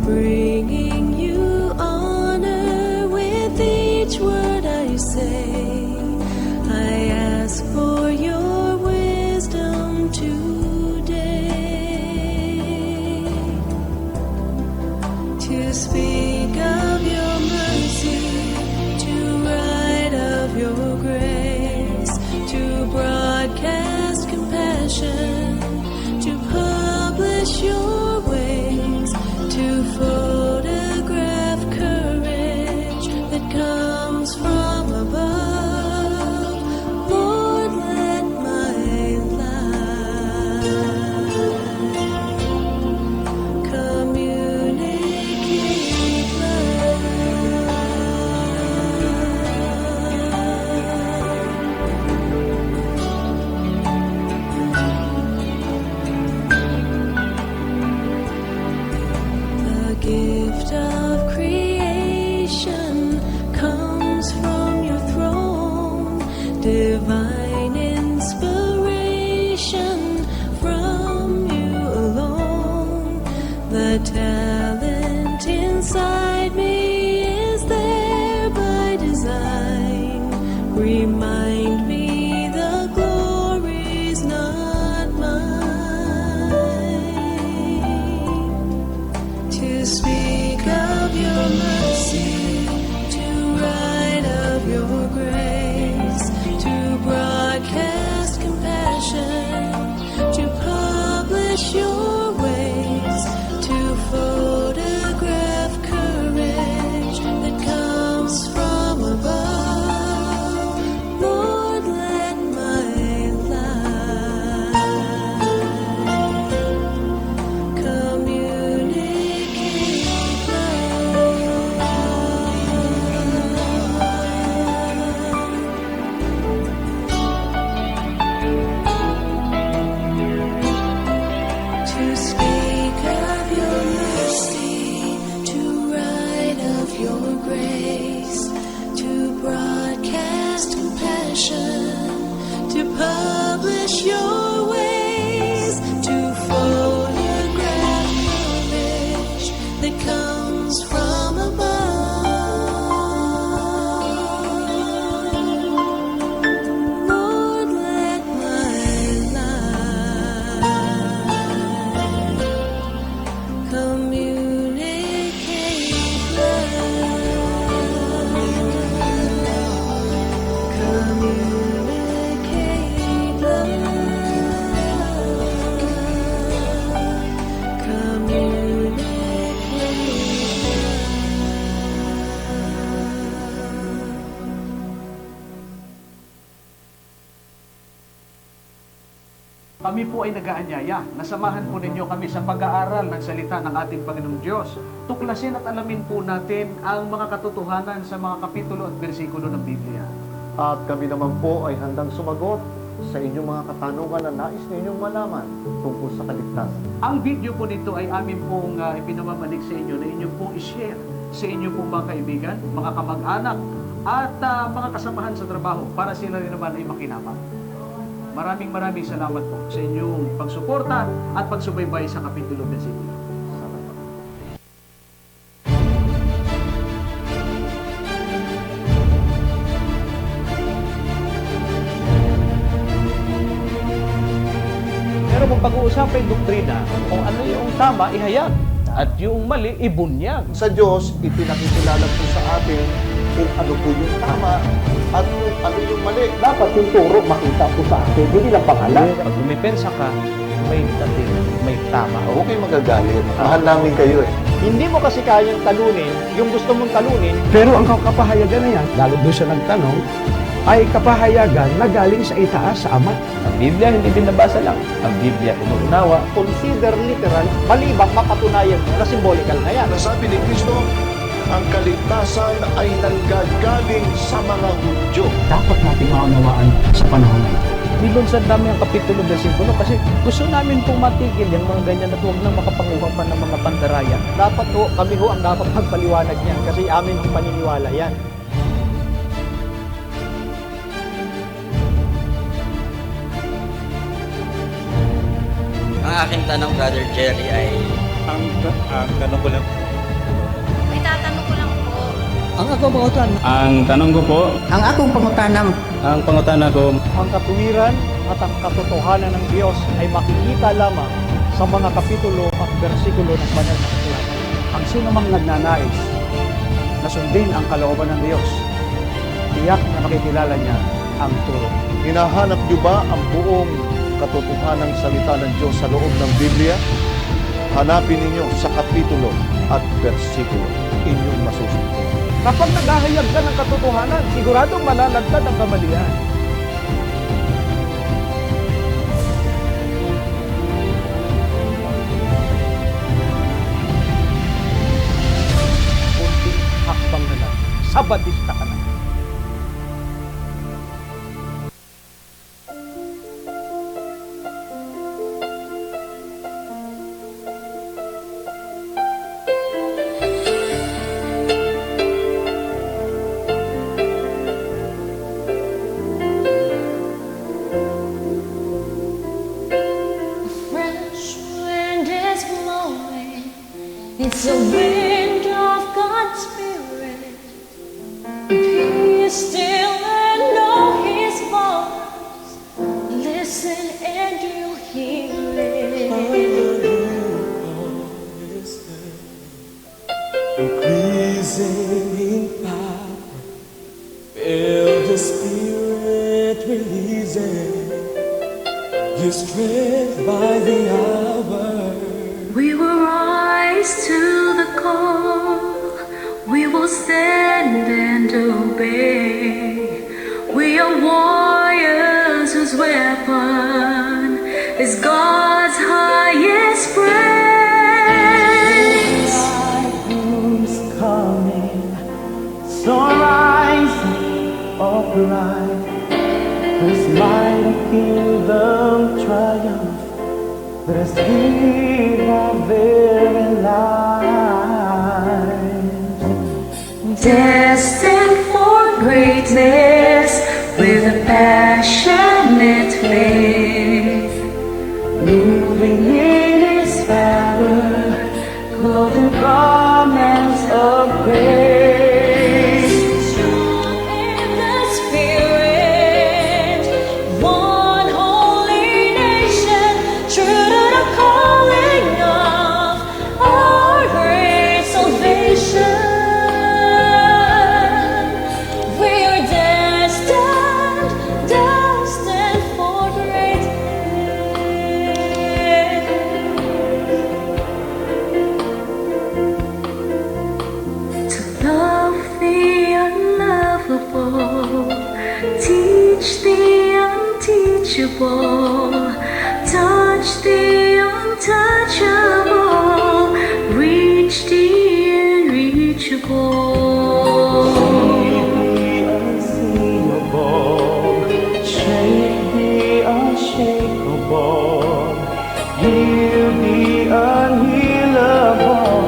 bringing you honor with each word I say. I ask for your wisdom today, to speak of your mercy, to write of your grace, to broadcast compassion, to publish your ways, to photograph courage that comes from above. Lord, let my life communicate love. The gift of creation comes from your throne, divine inspiration from you alone. The talent inside me is there by design. Remind me the glory's not mine. To speak of your mercy, to write of your grace, to broadcast compassion, to publish your ways, to photograph courage that comes from above. Lord, let my life communicate love. To speak of your mercy, to write of your grace, to broadcast compassion, to publish your ways, to photograph knowledge that comes from above. Lord, let my life communicate love. Communicate love. Communicate Kami po ay nag-aanyaya. Nasamahan po ninyo kami sa pag-aaral ng salita ng ating Panginoong Diyos. Tuklasin at alamin po natin ang mga katotohanan sa mga kapitulo at bersikulo ng Biblia. At kami naman po ay handang sumagot sa inyong mga katanungan na nais ninyong malaman tungkol sa kaligtasan. Ang video po nito ay amin pong ipinamamalig sa inyo na inyong pong i-share sa inyong pong mga kaibigan, mga kamag-anak, at mga kasamahan sa trabaho para sila rin naman ay makinabang. Maraming salamat po sa inyong pagsuporta at pagsubaybay sa kapitulo bersikulo. Pero kung pag-uusapan yung doktrina, kung ano yung tama, ihayag. At yung mali, ibunyag. Sa Diyos, ipinakikilala po sa atin kung ano po yung tama at kung ano yung mali. Dapat yung turo makita po sa akin, hindi lang pangalan. Pag dumipensa ka, may dating, may tama. Huwag kayong magagalit. Mahal namin kayo eh. Hindi mo kasi kayang talunin yung gusto mong talunin. Pero ang kapahayagan na yan, lalo doon siya nagtanong, ay kapahayagan na galing sa itaas sa Ama. Ang Biblia hindi binabasa lang. Ang Biblia inuunawa. Consider literal, malibang mapatunayan mo na symbolical na yan. Nasabi ni Kristo, ang kaligtasan ay nanggagaling sa mga Hudyo. Dapat natin maunawaan sa panahon na ito. Nilunsad namin ang kapitulo bersikulo kasi gusto namin pong matigil yung mga ganyan at huwag nang makapanguha pa ng mga pandaraya. Dapat ho, kami ho ang dapat magpaliwanag niyan kasi amin ang paniniwala yan. Ang aking tanong, Brother Jerry, ay Ang tanong ko lang, Ang akong pangutan. Ang tanong ko po, Ang akong pangutanam. ang pangutana ko, Ang katuwiran at ang katotohanan ng Diyos ay makikita lamang sa mga kapitulo at bersikulo ng banal na kasulatan. Ang sino mang nagnanais na sundin ang kalooban ng Diyos, tiyak na makikilala niya ang turo. Hinahanap niyo ba ang buong katotohanan ng salita ng Diyos sa loob ng Biblia? Hanapin ninyo sa kapitulo at bersikulo. Inyong masusunod. Kapag naghahayag ka ng katotohanan, siguradong malalagtad ang kamalian. Kunting hakbang na lang, sabadista ka na. Fresh wind is blowing. It's a wind of God's Spirit. Be still and know His voice. Listen and you'll hear it. Increasing in power, feel the Spirit releasing His strength by the hour. We will rise to the call. We will stand and obey. We are warriors whose weapon is God's highest praise. Who's coming, storm rising upright, His mighty kingdom triumph. Let us give our very lives. Destined for greatness with a passionate faith. Moving in His power, clothed in garments of grace. Strong in the Spirit, one holy nation, true to the calling of our great salvation. We are destined for greatness. To love the unlovable, teach the unteachable, touch the untouchable, reach the unreachable. Shake the unshakable, heal the unhealable,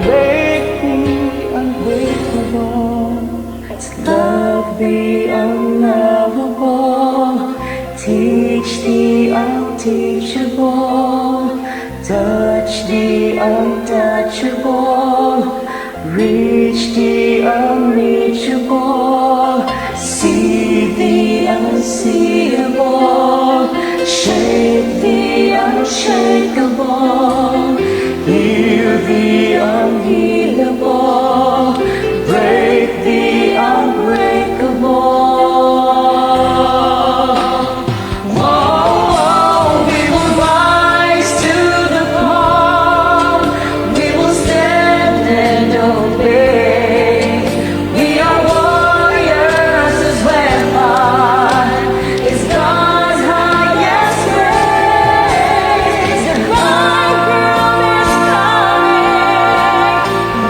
break the unbreakable, love the unlovable, teach the unteachable, touch the untouchable, reach the unreachable, see the unseeable, shake the unshakable, heal the unhealable, break the unbreakable. Whoa, we will rise to the call. We will stand and obey. We are warriors whose weapon is God's highest praise. The bridegroom is coming.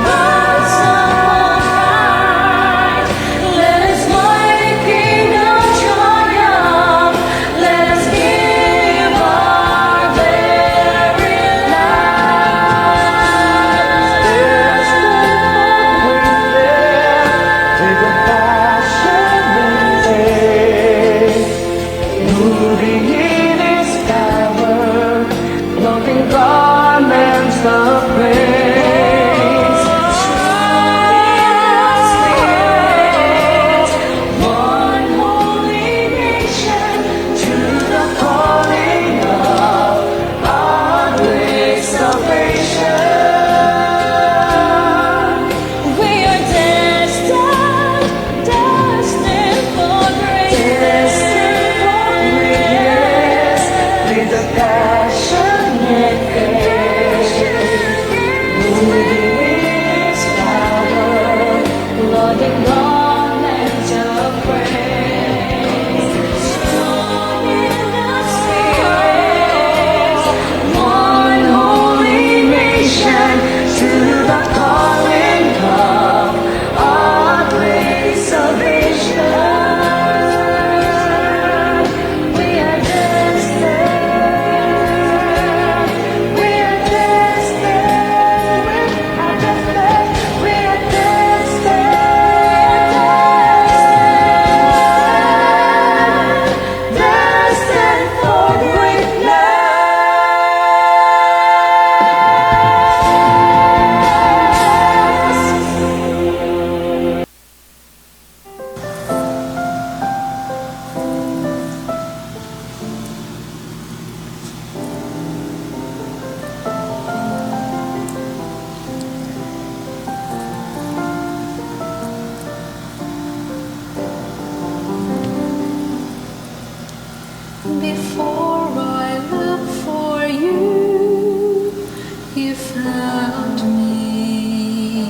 found me.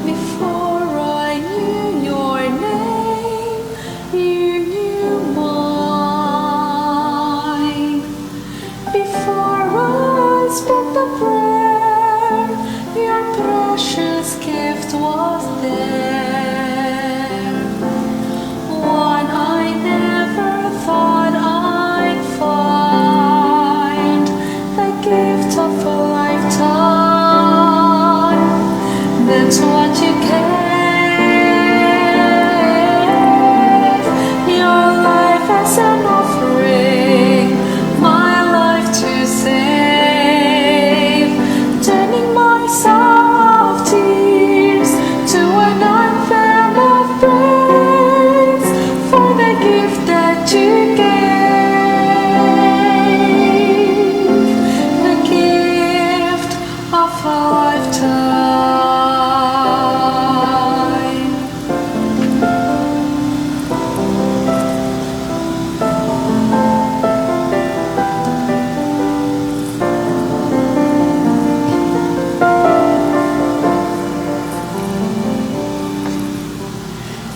Before I knew your name, you knew mine. Before I spoke the prayer, your precious gift was there. One I never thought I'd find, the gift of a lifetime. That's what you gave. Your life as an offering, my life to save, turning my song of tears to an anthem of praise for the gift that you gave, the gift of a lifetime.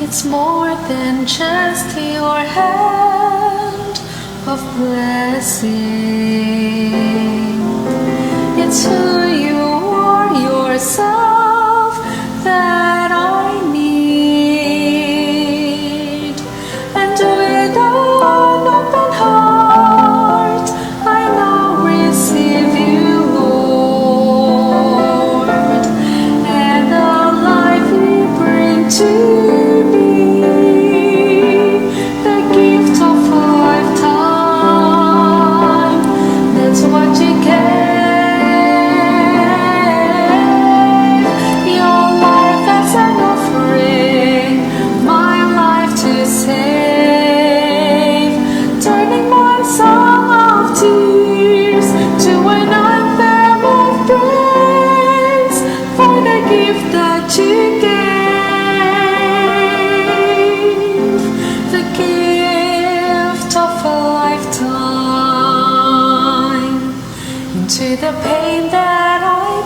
It's more than just your hand of blessing. It's who you are yourself that I need. And with an open heart, I now receive you, Lord, and the life you bring to me, the gift of a lifetime. That's what you gave. Your life as an offering, my life to save, turning my song of tears to an anthem of praise for the gift that you gave, the gift of a lifetime. Into the pain that I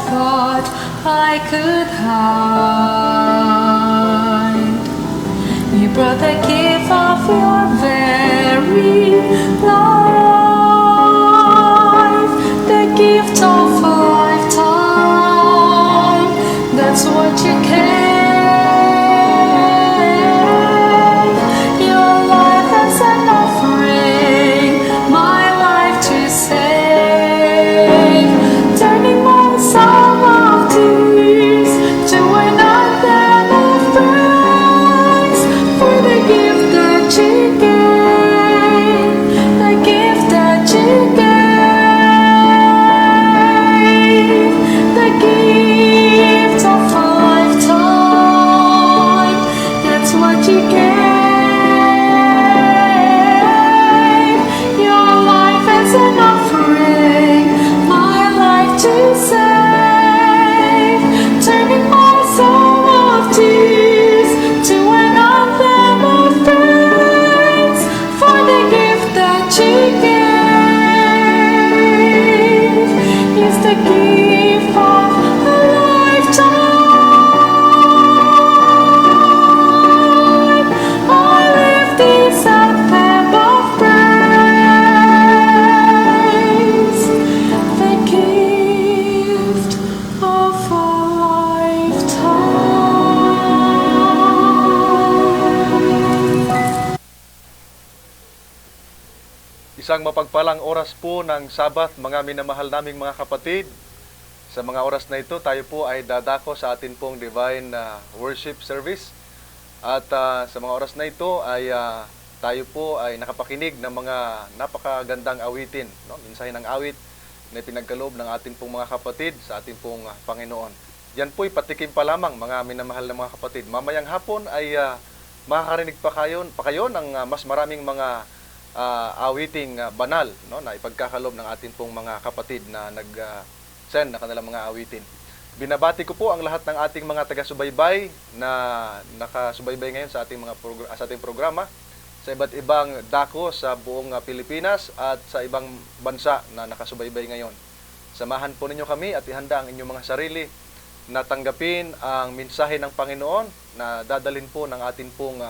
thought I could hide, you brought the gift of your very life, the gift of a lifetime. That's what you gave. Your life as an offering, my life to save, turning my song of tears to an anthem of praise for the gift that you gave, the gift that you gave, the gift of a lifetime. That's what you gave. Your life as an offering, my life to save, turning my song of tears to an anthem of praise for the gift that you gave. Is the gift of a lifetime. I live this anthem of praise, the gift of a lifetime. Isang mapagpalang oras po ng Sabat, mga minamahal naming mga kapatid. Sa mga oras na ito, tayo po ay dadako sa atin pong Divine Worship Service. At sa mga oras na ito ay tayo po ay nakapakinig ng mga napakagandang awitin, no? Mensahe ng awit na pinagkaloob ng ating pong mga kapatid sa ating pong Panginoon. Yan po'y patikim pa lamang, mga minamahal na mga kapatid. Mamayang hapon ay makakarinig pa kayo ng mas maraming mga awiting banal, no, na ipagkakaloob ng ating pong mga kapatid na nag-send na kanilang mga awitin. Binabati ko po ang lahat ng ating mga taga-subaybay na nakasubaybay ngayon sa ating programa sa iba't ibang dako sa buong Pilipinas at sa ibang bansa na nakasubaybay ngayon samahan po ninyo kami at ihanda ang inyong mga sarili na tanggapin ang mensahe ng Panginoon na dadalhin po ng atin pong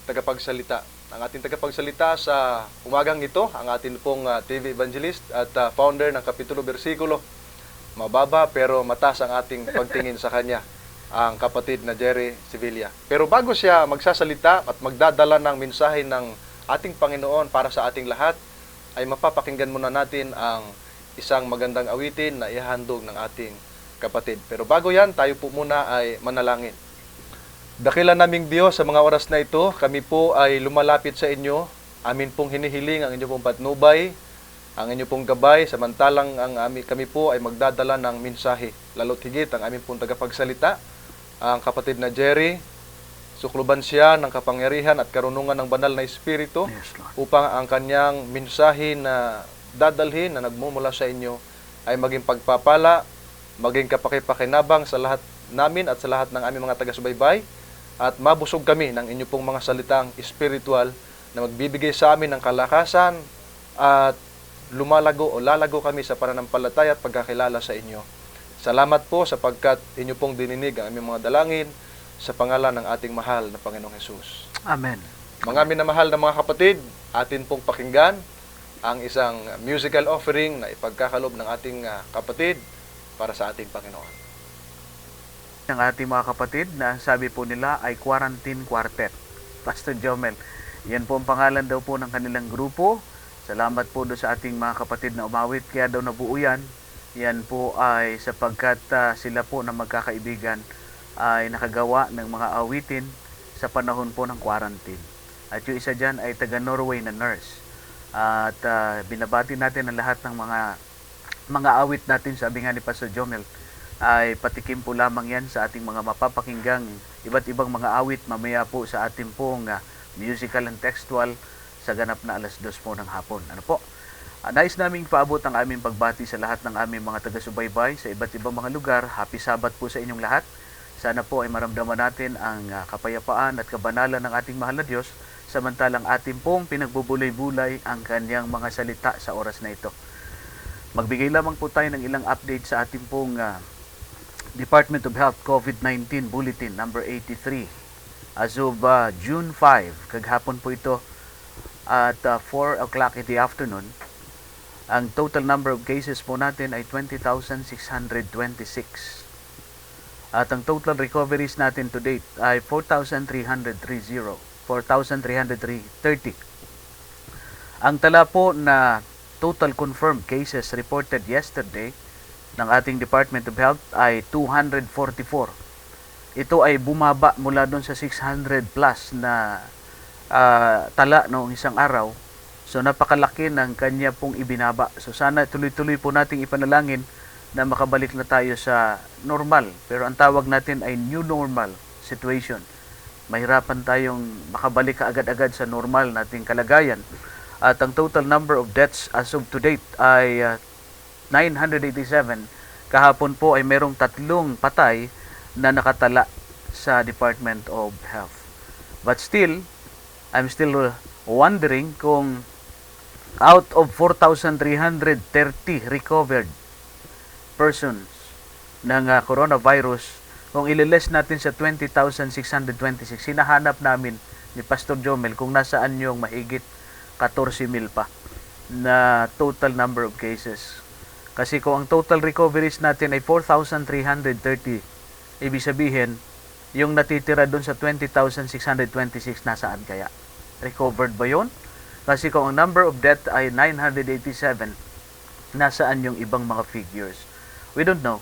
tagapagsalita. Ang ating tagapagsalita sa umagang ito, ang atin pong TV evangelist at founder ng Kapitulo Bersikulo. Mababa pero mataas ang ating pagtingin sa kanya, ang kapatid na Jerry Sevilla. Pero bago siya magsasalita at magdadala ng mensahe ng ating Panginoon para sa ating lahat, ay mapapakinggan muna natin ang isang magandang awitin na ihahandog ng ating kapatid. Pero bago yan, tayo po muna ay manalangin. Dakila naming Diyos, sa mga oras na ito, kami po ay lumalapit sa inyo. Amin pong hinihiling ang inyong pong patnubay, ang inyong pong gabay, samantalang kami po ay magdadala ng mensahe. Lalo't higit ang aming pong tagapagsalita, ang kapatid na Jerry. Sukluban siya ng kapangyarihan at karunungan ng banal na Espiritu upang ang kanyang mensahe na dadalhin na nagmumula sa inyo ay maging pagpapala, maging kapakipakinabang sa lahat namin at sa lahat ng aming mga taga-subaybay, at mabusog kami ng inyong pong mga salitang espiritual na magbibigay sa amin ng kalakasan at lalago kami sa pananampalataya at pagkakilala sa inyo. Salamat po sapagkat inyo pong dininig ang aming mga dalangin sa pangalan ng ating mahal na Panginoong Hesus. Amen. Mga minamahal na mga kapatid, atin pong pakinggan ang isang musical offering na ipagkakalob ng ating kapatid para sa ating Panginoon. Ang ating mga kapatid na sabi po nila ay Quarantine Quartet. Pastor Jomel, yan po ang pangalan daw po ng kanilang grupo. Salamat po doon sa ating mga kapatid na umawit, kaya daw nabuo yan. Yan po ay sapagkat sila po na magkakaibigan ay nakagawa ng mga awitin sa panahon po ng quarantine. At yung isa dyan ay taga-Norway na nurse. At binabati natin ang lahat ng mga awit natin, sabi nga ni Pastor Jomel, ay patikim po lamang yan sa ating mga mapapakinggang iba't ibang mga awit mamaya po sa ating pong musical and textual sa ganap na 2:00 po ng hapon. Ano po? Nais naming paabot ang aming pagbati sa lahat ng aming mga taga-subaybay sa iba't ibang mga lugar. Happy Sabat po sa inyong lahat. Sana po ay maramdaman natin ang kapayapaan at kabanalan ng ating mahal na Diyos, samantalang ating pong pinagbubulay-bulay ang kanyang mga salita sa oras na ito. Magbigay lamang po tayo ng ilang update sa ating pong Department of Health COVID-19 Bulletin number 83. As of June 5, kaghapon po ito at 4 o'clock in the afternoon, ang total number of cases po natin ay 20,626. At ang total recoveries natin to date ay 4,330. Ang tala po na total confirmed cases reported yesterday ng ating Department of Health ay 244. Ito ay bumaba mula doon sa 600 plus na tala noong isang araw. So napakalaki ng kanya pong ibinaba. So sana tuloy-tuloy po nating ipanalangin na makabalik na tayo sa normal. Pero ang tawag natin ay new normal situation. Mahirapan tayong makabalik agad-agad sa normal nating kalagayan. At ang total number of deaths as of to date ay 987. Kahapon po ay merong 3 patay na nakatala sa Department of Health. But still, I'm still wondering kung out of 4,330 recovered persons ng coronavirus, kung ililes natin sa 20,626, hinahanap namin ni Pastor Jomel kung nasaan yung mahigit 14,000 pa na total number of cases. Kasi kung ang total recoveries natin ay 4,330, ibig sabihin, yung natitira doon sa 20,626, nasaan kaya? Recovered ba yun? Kasi kung ang number of death ay 987, nasaan yung ibang mga figures? We don't know.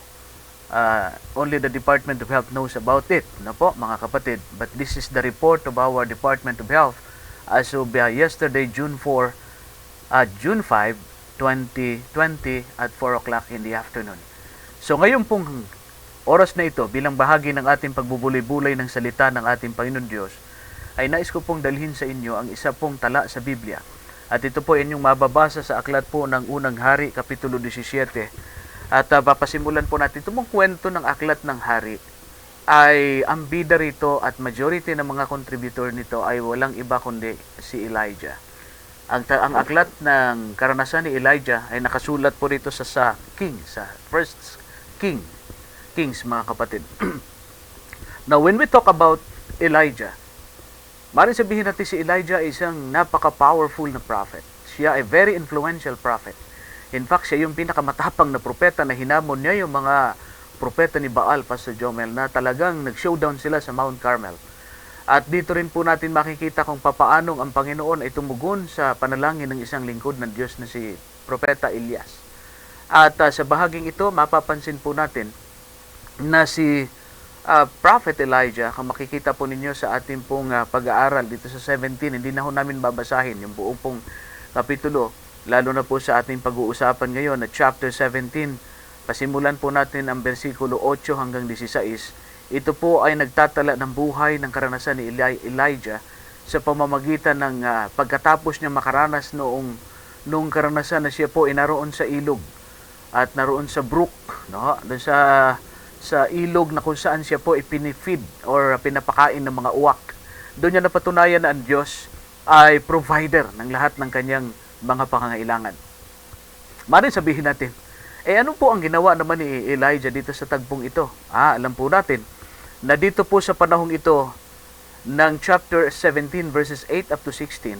Only the Department of Health knows about it. No po, mga kapatid. But this is the report of our Department of Health as of yesterday, June 5, 2020 at 4 o'clock in the afternoon. So ngayon pong oras na ito, bilang bahagi ng ating pagbubulay-bulay ng salita ng ating Panginoon Diyos, ay nais ko pong dalhin sa inyo ang isa pong tala sa Biblia. At ito po inyong mababasa sa aklat po ng Unang Hari, Kapitulo 17. At papasimulan po natin itong kwento ng aklat ng hari. Ay ang bida rito at majority ng mga contributor nito ay walang iba kundi si Elijah. Ang aklat ng karanasan ni Elijah ay nakasulat po dito sa First Kings, mga kapatid. Now, when we talk about Elijah, maaaring sabihin natin si Elijah ay isang napaka-powerful na prophet. Siya ay very influential prophet. In fact, siya yung pinakamatapang na propeta na hinamon niya yung mga propeta ni Baal, Pastor Jomel, na talagang nag-showdown sila sa Mount Carmel. At dito rin po natin makikita kung papaanong ang Panginoon ay tumugon sa panalangin ng isang lingkod ng Diyos na si Propeta Elias. At sa bahaging ito, mapapansin po natin na si Prophet Elijah, kung makikita po ninyo sa ating pong pag-aaral dito sa 17, hindi na ho namin babasahin yung buong pong kapitulo, lalo na po sa ating pag-uusapan ngayon na chapter 17, pasimulan po natin ang versikulo 8 hanggang 16. Ito po ay nagtatala ng buhay ng karanasan ni Elijah sa pamamagitan ng pagkatapos niya makaranas noong karanasan na siya po ay naroon sa ilog at naroon sa brook, no? Doon sa ilog na kung saan siya po ipinifeed or pinapakain ng mga uwak. Doon niya napatunayan na ang Diyos ay provider ng lahat ng kanyang mga pangangailangan. Maaaring sabihin natin, ano po ang ginawa naman ni Elijah dito sa tagpong ito? Alam po natin na dito po sa panahong ito ng chapter 17 verses 8 up to 16,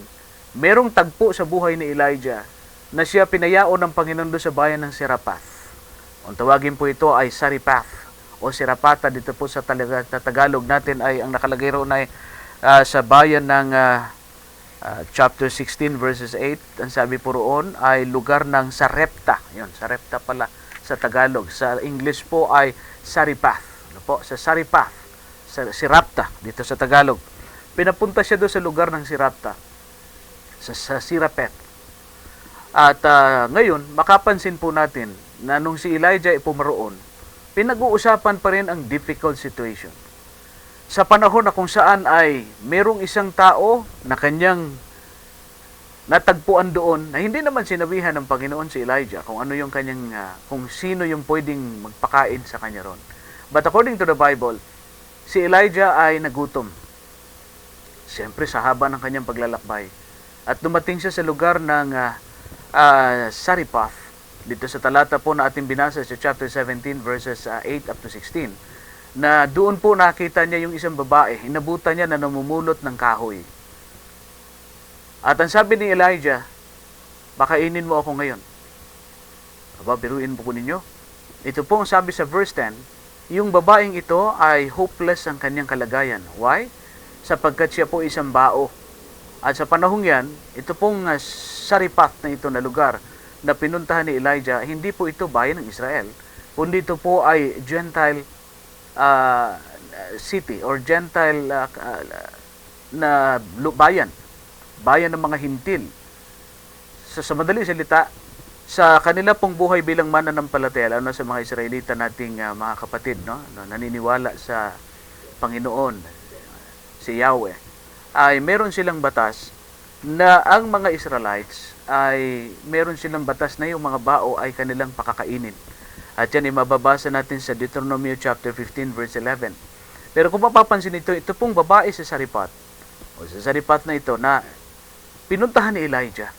merong tagpo sa buhay ni Elijah na siya pinayao ng Panginoon doon sa bayan ng Serapath. Ang tawagin po ito ay Saripath o Sirapata. Dito po sa Tagalog natin ay ang nakalagay roon ay sa bayan ng chapter 16 verses 8. Ang sabi po roon ay lugar ng Sarepta. Yun, Sarepta pala sa Tagalog. Sa English po ay Saripath. Ano po? Sa Saripath. Sirapta dito sa Tagalog. Pinapunta siya doon sa lugar ng Sirapta. Sa Sirapet. At ngayon, makapansin po natin na nung si Elijah ay pumaroon, pinag-uusapan pa rin ang difficult situation. Sa panahon na kung saan ay merong isang tao na kanyang natagpuan doon na hindi naman sinabihan ng Panginoon si Elijah kung ano yung kanyang, kung sino yung pwedeng magpakain sa kanya ron. But according to the Bible, si Elijah ay nagutom. Siyempre sa haba ng kanyang paglalakbay. At dumating siya sa lugar ng Saripath, dito sa talata po na ating binasa sa chapter 17 verses 8 up to 16, na doon po nakita niya yung isang babae, inabutan niya na namumulot ng kahoy. At ang sabi ni Elijah, pakainin mo ako ngayon. Biruin po ninyo. Ito po ang sabi sa verse 10, yung babaeng ito ay hopeless ang kanyang kalagayan. Why? Sapagkat siya po isang bao. At sa panahong yan, ito pong Saripath na ito na lugar na pinuntahan ni Elijah, hindi po ito bayan ng Israel, kundi ito po ay Gentile city or Gentile na bayan ng mga hintil. Sa madaling salita, sa kanila pong buhay bilang mananampalataya, lalo na sa mga Israelita nating mga kapatid, no, naniniwala sa Panginoon, si Yahweh, ay meron silang batas na ang mga Israelites ay meron silang batas na yung mga bao ay kanilang pakakainin. At yan ay mababasa natin sa Deuteronomy chapter 15 verse 11. Pero kung mapapansin ito pong babae sa Saripat, o sa Saripat na ito na pinuntahan ni Elijah,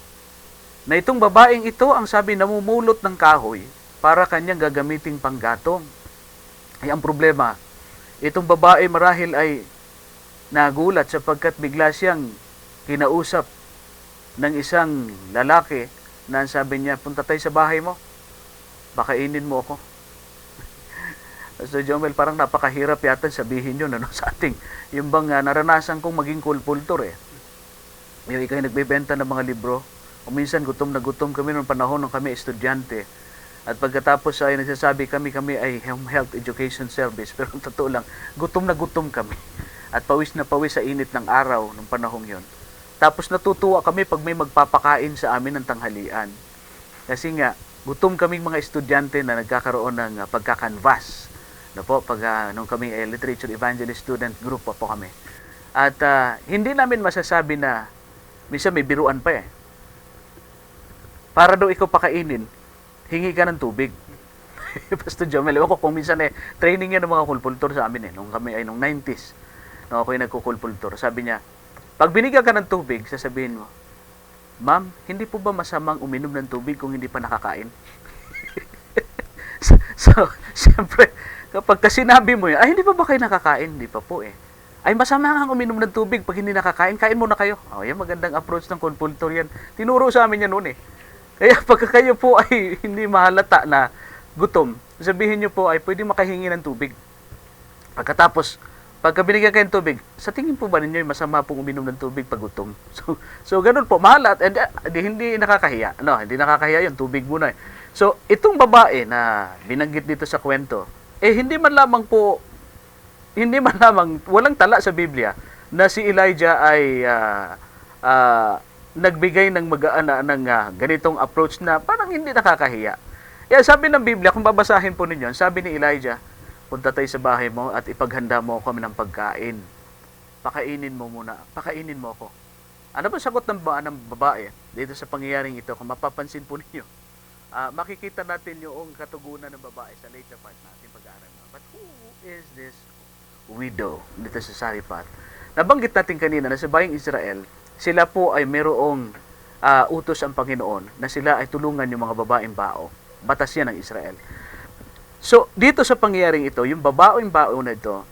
na itong babaeng ito ang sabi namumulot ng kahoy para kanyang gagamiting panggatong. Ay ang problema, itong babae marahil ay nagulat sapagkat bigla siyang kinausap ng isang lalaki na sabi niya, punta tayo sa bahay mo, pakainin mo ako. So Jomel, parang napakahirap yata sabihin yun sa ating, yung bang naranasan kong maging kulpultor yung ikaw nagbebenta ng mga libro. O minsan gutom na gutom kami noong panahon nung kami estudyante. At pagkatapos ay nagsasabi kami ay health education service. Pero totoo lang, gutom na gutom kami. At pawis na pawis sa init ng araw nung panahong yon. Tapos natutuwa kami pag may magpapakain sa amin ng tanghalian. Kasi nga, gutom kaming mga estudyante na nagkakaroon ng pagkakanvas. Na po, nung kami literature evangelist student group po kami. At hindi namin masasabi na, minsan may biruan pa para daw ikaw pakainin, hingi ka ng tubig. Pastor Jomel, ewan ko kung minsan training yan ng mga kulpultor sa amin nung kami ay nung 90s. Nung ako ay nagkukulpultor. Sabi niya, pag binigyan ka ng tubig, sasabihin mo, Ma'am, hindi po ba masamang uminom ng tubig kung hindi pa nakakain? So, siyempre, kapag sinabi mo yun, ay, hindi pa ba kayo nakakain? Hindi pa po eh. Ay, masama nga uminom ng tubig pag hindi nakakain, kain muna kayo. Oh, yan, magandang approach ng compultor yan. Tinuro sa amin yan noon eh. Kaya pagka kayo po ay hindi mahalata na gutom, sabihin nyo po ay pwede makahingi ng tubig. Pagkatapos, pagka binigyan kayo ng tubig, sa tingin po ba ninyo masama pong uminom ng tubig pag gutom? So ganun po, mahalat, and hindi nakakahiya. No, hindi nakakahiya yung tubig muna eh. So, itong babae na binanggit dito sa kwento, hindi man lamang, walang tala sa Biblia na si Elijah ay nagbigay ng ganitong approach na parang hindi nakakahiya. Kaya sabi ng Biblia, kung babasahin po ninyo, sabi ni Elijah, punta tayo sa bahay mo at ipaghanda mo kami ng pagkain. Pakainin mo ako. Ano ba sagot ng babae dito sa pangyayaring ito? Kung mapapansin po ninyo, makikita natin yung katugunan ng babae sa later part natin pag-aaral. But who is this widow dito sa Sariphat? Nabanggit natin kanina na sa bayang Israel, sila po ay mayroong utos ang Panginoon na sila ay tulungan yung mga babaeng bao. Batas yan ng Israel. So, dito sa pangyayaring ito, yung babaeng bao na ito,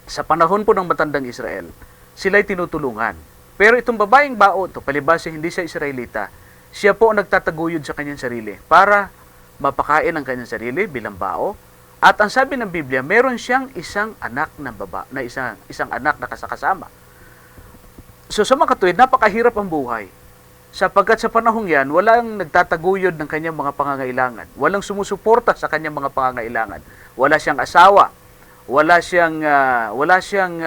sa panahon po ng matandang Israel, sila ay tinutulungan. Pero itong babaeng bao ito, palibhasa hindi siya Israelita, siya po ang nagtataguyod sa kanyang sarili para mapakain ang kanyang sarili bilang bao. At ang sabi ng Biblia, meron siyang isang anak isang anak na kasama. So sa mga katuwid, napakahirap ang buhay. Sapagkat sa panahong yan, walang nagtataguyod ng kanyang mga pangangailangan. Walang sumusuporta sa kanyang mga pangangailangan. Wala siyang asawa. Wala siyang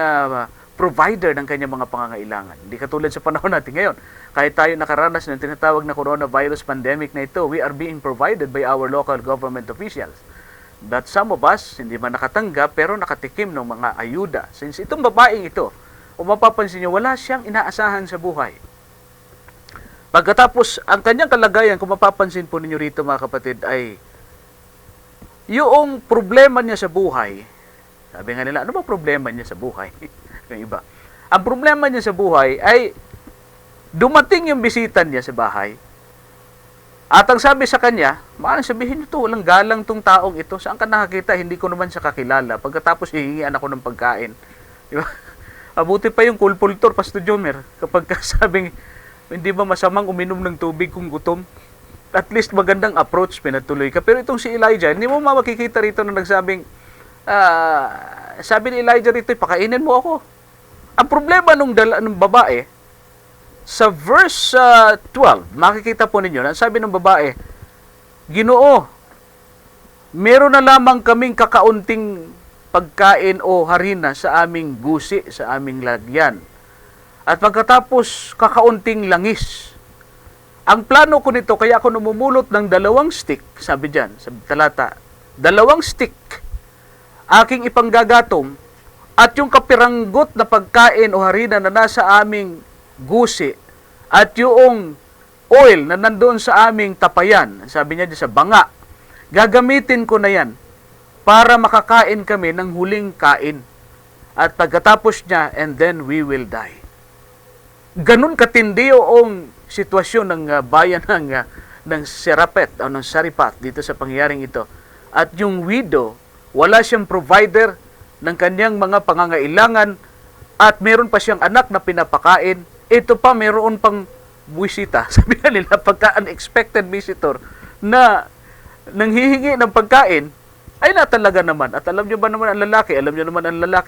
provider ng kanyang mga pangangailangan. Hindi katulad sa panahon natin ngayon. Kahit tayo nakaranas ng tinatawag na coronavirus pandemic na ito, we are being provided by our local government officials. But some of us, hindi man nakatanggap, pero nakatikim ng mga ayuda. Since itong babaeng ito, kung mapapansin niyo, wala siyang inaasahan sa buhay. Pagkatapos, ang kanyang kalagayan, kung mapapansin po ninyo rito mga kapatid, ay yung problema niya sa buhay, sabi nga nila, ano ba problema niya sa buhay? Yung iba. Ang problema niya sa buhay ay dumating yung bisita niya sa bahay, at ang sabi sa kanya, maaaring sabihin niyo to, walang galang tong taong ito. Saan ka nakakita? Hindi ko naman siya kakilala. Pagkatapos hihingian ako ng pagkain. Di ba? Abuti pa yung kulpultor, Pastor Jomer, kapag kasabing, hindi ba masamang uminom ng tubig kung gutom? At least magandang approach, pinatuloy ka. Pero itong si Elijah, hindi mo makikita rito na nagsabing, sabi ni Elijah rito, pakainin mo ako. Ang problema nung babae, sa verse 12, makikita po ninyo, na sabi ng babae, Ginoo, meron na lamang kaming kakaunting pagkain o harina sa aming gusi, sa aming lagyan. At pagkatapos, kakaunting langis. Ang plano ko nito, kaya ako namumulot ng 2 stick, sabi dyan, sa talata, 2 stick, aking ipanggagatong, at yung kapiranggot na pagkain o harina na nasa aming gusi, at yung oil na nandoon sa aming tapayan, sabi niya sa banga, gagamitin ko na yan para makakain kami ng huling kain. At pagkatapos niya, and then we will die. Ganun katindi yung sitwasyon ng bayan ng Sariphat o ng Sariphat dito sa pangyayaring ito. At yung widow, wala siyang provider ng kanyang mga pangangailangan at meron pa siyang anak na pinapakain. Ito pa, meron pang buwisita. Sabi nila, pagka unexpected visitor na nanghihingi ng pagkain, ay natalaga naman. At alam nyo ba naman ang lalaki,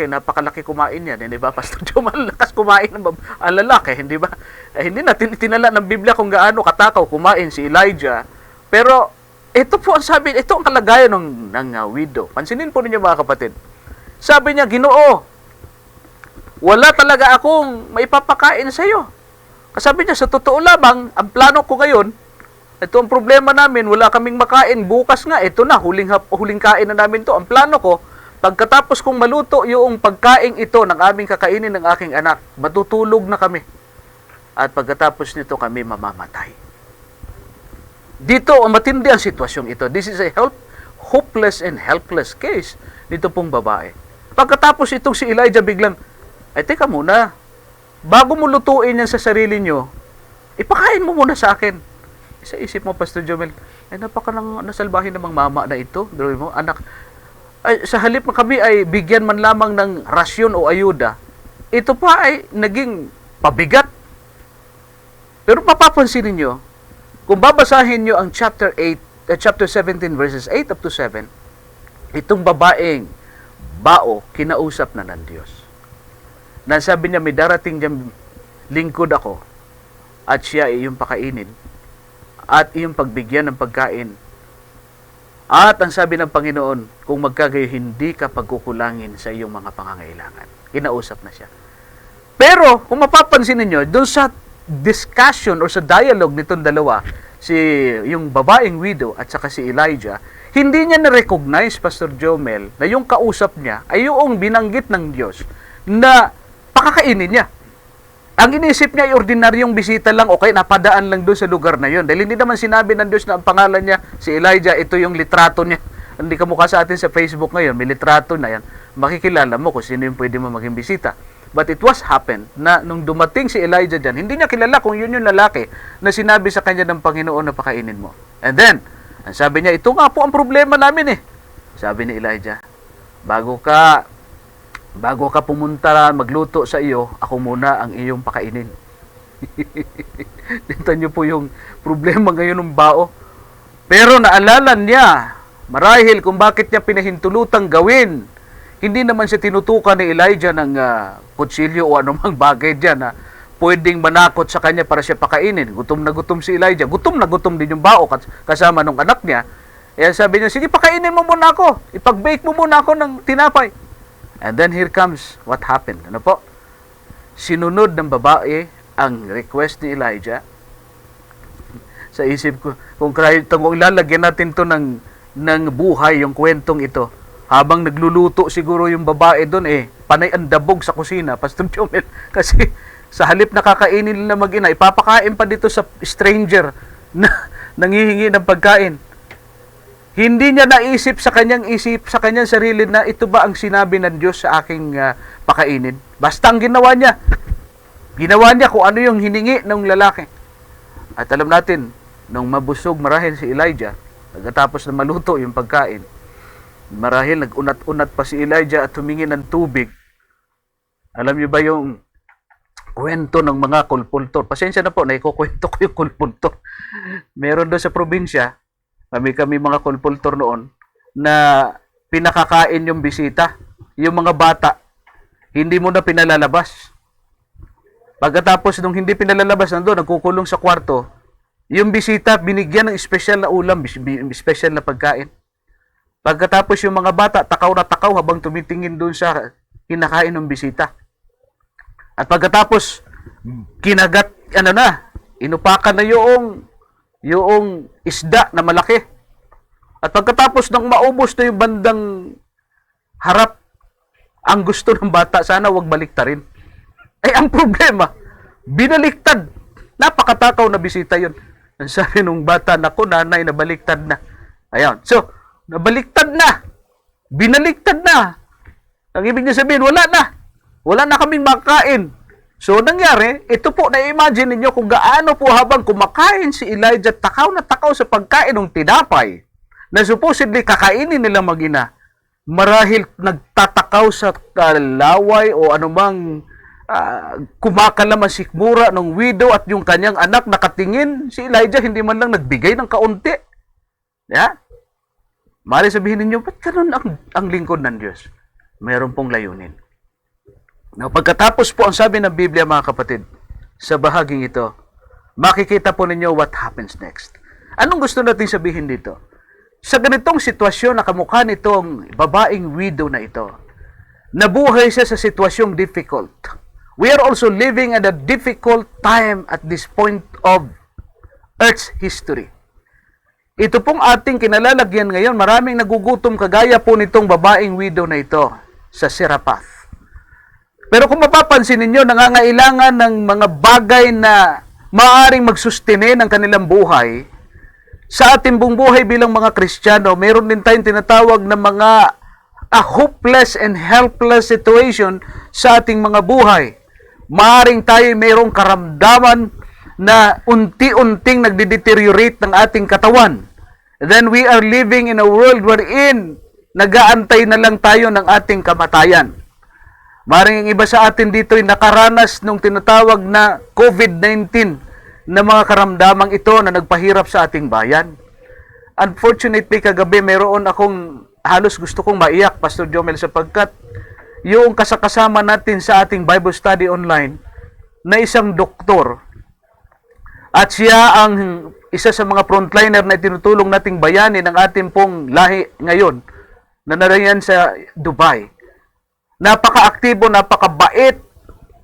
napakalaki kumain yan. Hindi ba, Pastor Joe, malakas kumain ang lalaki, hindi ba? Hindi natin itinala ng Biblia kung gaano katakaw kumain si Elijah. Pero, ito po ang sabi, ito ang kalagayan ng widow. Pansinin po ninyo mga kapatid. Sabi niya, Ginoo, wala talaga akong maipapakain sa iyo. Kasabi niya, sa totoo lamang, ang plano ko ngayon, ito ang problema namin, wala kaming makain. Bukas nga, ito na, huling kain na namin to. Ang plano ko, pagkatapos kong maluto yung pagkain ito ng aming kakainin ng aking anak, matutulog na kami. At pagkatapos nito kami mamamatay. Dito, matindi ang sitwasyong ito. This is a hopeless and helpless case nito pong babae. Pagkatapos itong si Elijah biglang, ay teka muna, bago mo lutuin yan sa sarili nyo, ipakain mo muna sa akin. Sa isip mo, Pastor Jomel, ay napaka nang nasalbahin namang mama na ito. Drawing mo, anak, ay, sa halip na kami ay bigyan man lamang ng rasyon o ayuda, ito pa ay naging pabigat. Pero mapapansin niyo, kung babasahin niyo ang chapter 17 verses 8 up to 7, itong babaeng bao, kinausap na ng Diyos. Nasabi niya, may darating diyang lingkod ako at siya ay iyong pakainin at iyong pagbigyan ng pagkain. At ang sabi ng Panginoon, kung magkagayo, hindi ka pagkukulangin sa iyong mga pangangailangan. Kinausap na siya. Pero, kung mapapansin niyo, doon sa discussion or sa dialogue nitong dalawa, yung babaeng widow at saka si Elijah, hindi niya na-recognize, Pastor Jomel, na yung kausap niya ay yung binanggit ng Diyos na pakakainin niya. Ang inisip niya ay ordinaryong bisita lang, okay, napadaan lang doon sa lugar na yun. Dahil hindi naman sinabi ng Diyos na ang pangalan niya, si Elijah, ito yung litrato niya. Hindi ka mukha sa atin sa Facebook ngayon, may litrato na yan. Makikilala mo kung sino yung pwede mo maging bisita. But it was happened na nung dumating si Elijah dyan, hindi niya kilala kung yun yung lalaki na sinabi sa kanya ng Panginoon na pakainin mo. And then, ang sabi niya, ito nga po ang problema namin eh. Sabi ni Elijah, bago ka pumunta magluto sa iyo, ako muna ang iyong pakainin. Tintan niyo po yung problema ngayon ng bao. Pero naalala niya, marahil kung bakit niya pinahintulutang gawin, hindi naman siya tinutukan ni Elijah ng kutsilyo o anumang bagay dyan na pwedeng manakot sa kanya para siya pakainin. Gutom na gutom si Elijah. Gutom na gutom din yung bao kasama nung anak niya. Kaya sabi niya, sige, pakainin mo muna ako. Ipag-bake mo muna ako ng tinapay. And then here comes what happened. Ano po? Sinunod ng babae ang request ni Elijah. Sa isip ko, kung ilalagyan natin to ng buhay, yung kwentong ito, habang nagluluto siguro yung babae doon, panay ang dabog sa kusina, Pastor Jomel. Kasi sa halip na kakainin nila mag-ina, ipapakain pa dito sa stranger na nangihingi ng pagkain. Hindi niya naisip sa kanyang sarili na ito ba ang sinabi ng Diyos sa aking pakainin. Basta ang ginawa niya kung ano yung hiningi ng lalaki. At alam natin, nung mabusog marahil si Elijah, pagkatapos na maluto yung pagkain, marahil nag-unat-unat pa si Elijah at humingi ng tubig. Alam niyo ba yung kwento ng mga kulpultor? Pasensya na po, naikukwento ko yung kulpultor. Meron doon sa probinsya, kami mga kulpultor noon, na pinakakain yung bisita, yung mga bata, hindi mo na pinalalabas. Pagkatapos nung hindi pinalalabas, nandun, nagkukulong sa kwarto, yung bisita, binigyan ng special na ulam, special na pagkain. Pagkatapos yung mga bata, takaw na takaw habang tumitingin doon sa kinakain ng bisita. At pagkatapos, kinagat, inupakan na yung isda na malaki. At pagkatapos nang maubos na yung bandang harap, ang gusto ng bata, sana wag baliktarin. Ay, ang problema, binaliktad. Napakatakaw na bisita yun. Ang sabi nung bata, naku, nanay, nabaliktad na. Ayan. So, nabaliktad na. Binaliktad na. Ang ibig niya sabihin, wala na. Wala na kaming makain. So, nangyari, ito po, na-imagine ninyo kung gaano po habang kumakain si Elijah, takaw na takaw sa pagkain ng tinapay, na supposedly kakainin nila mag-ina, marahil nagtatakaw sa laway o anumang kumakalaman sikmura ng widow at yung kanyang anak nakatingin, si Elijah hindi man lang nagbigay ng kaunti. Yeah? Mali sabihin ninyo, ba't ganun ang lingkod ng Diyos? Mayroon pong layunin. Now, pagkatapos po ang sabi ng Biblia, mga kapatid, sa bahaging ito, makikita po ninyo what happens next. Anong gusto natin sabihin dito? Sa ganitong sitwasyon na kamukha nitong babaeng widow na ito, nabuhay siya sa sitwasyong difficult. We are also living at a difficult time at this point of Earth's history. Ito pong ating kinalalagyan ngayon, maraming nagugutom kagaya po nitong babaeng widow na ito sa Serapath. Pero kung mapapansin ninyo, nangangailangan ng mga bagay na maaaring magsustine ng kanilang buhay. Sa ating buong buhay bilang mga Kristiyano, mayroon din tayong tinatawag na mga hopeless and helpless situation sa ating mga buhay. Maaaring tayo mayroong karamdaman na unti-unting nagde-deteriorate ng ating katawan. Then we are living in a world wherein nagaantay na lang tayo ng ating kamatayan. Maring iba sa atin dito ay nakaranas nung tinatawag na COVID-19 na mga karamdamang ito na nagpahirap sa ating bayan. Unfortunately, kagabi meron akong halos gusto kong maiyak, Pastor Jomel, sapagkat yung kasakasama natin sa ating Bible study online na isang doktor at siya ang isa sa mga frontliner na tinutulong nating bayani ng ating pong lahi ngayon na narayan sa Dubai. Napaka-aktibo, napakabait.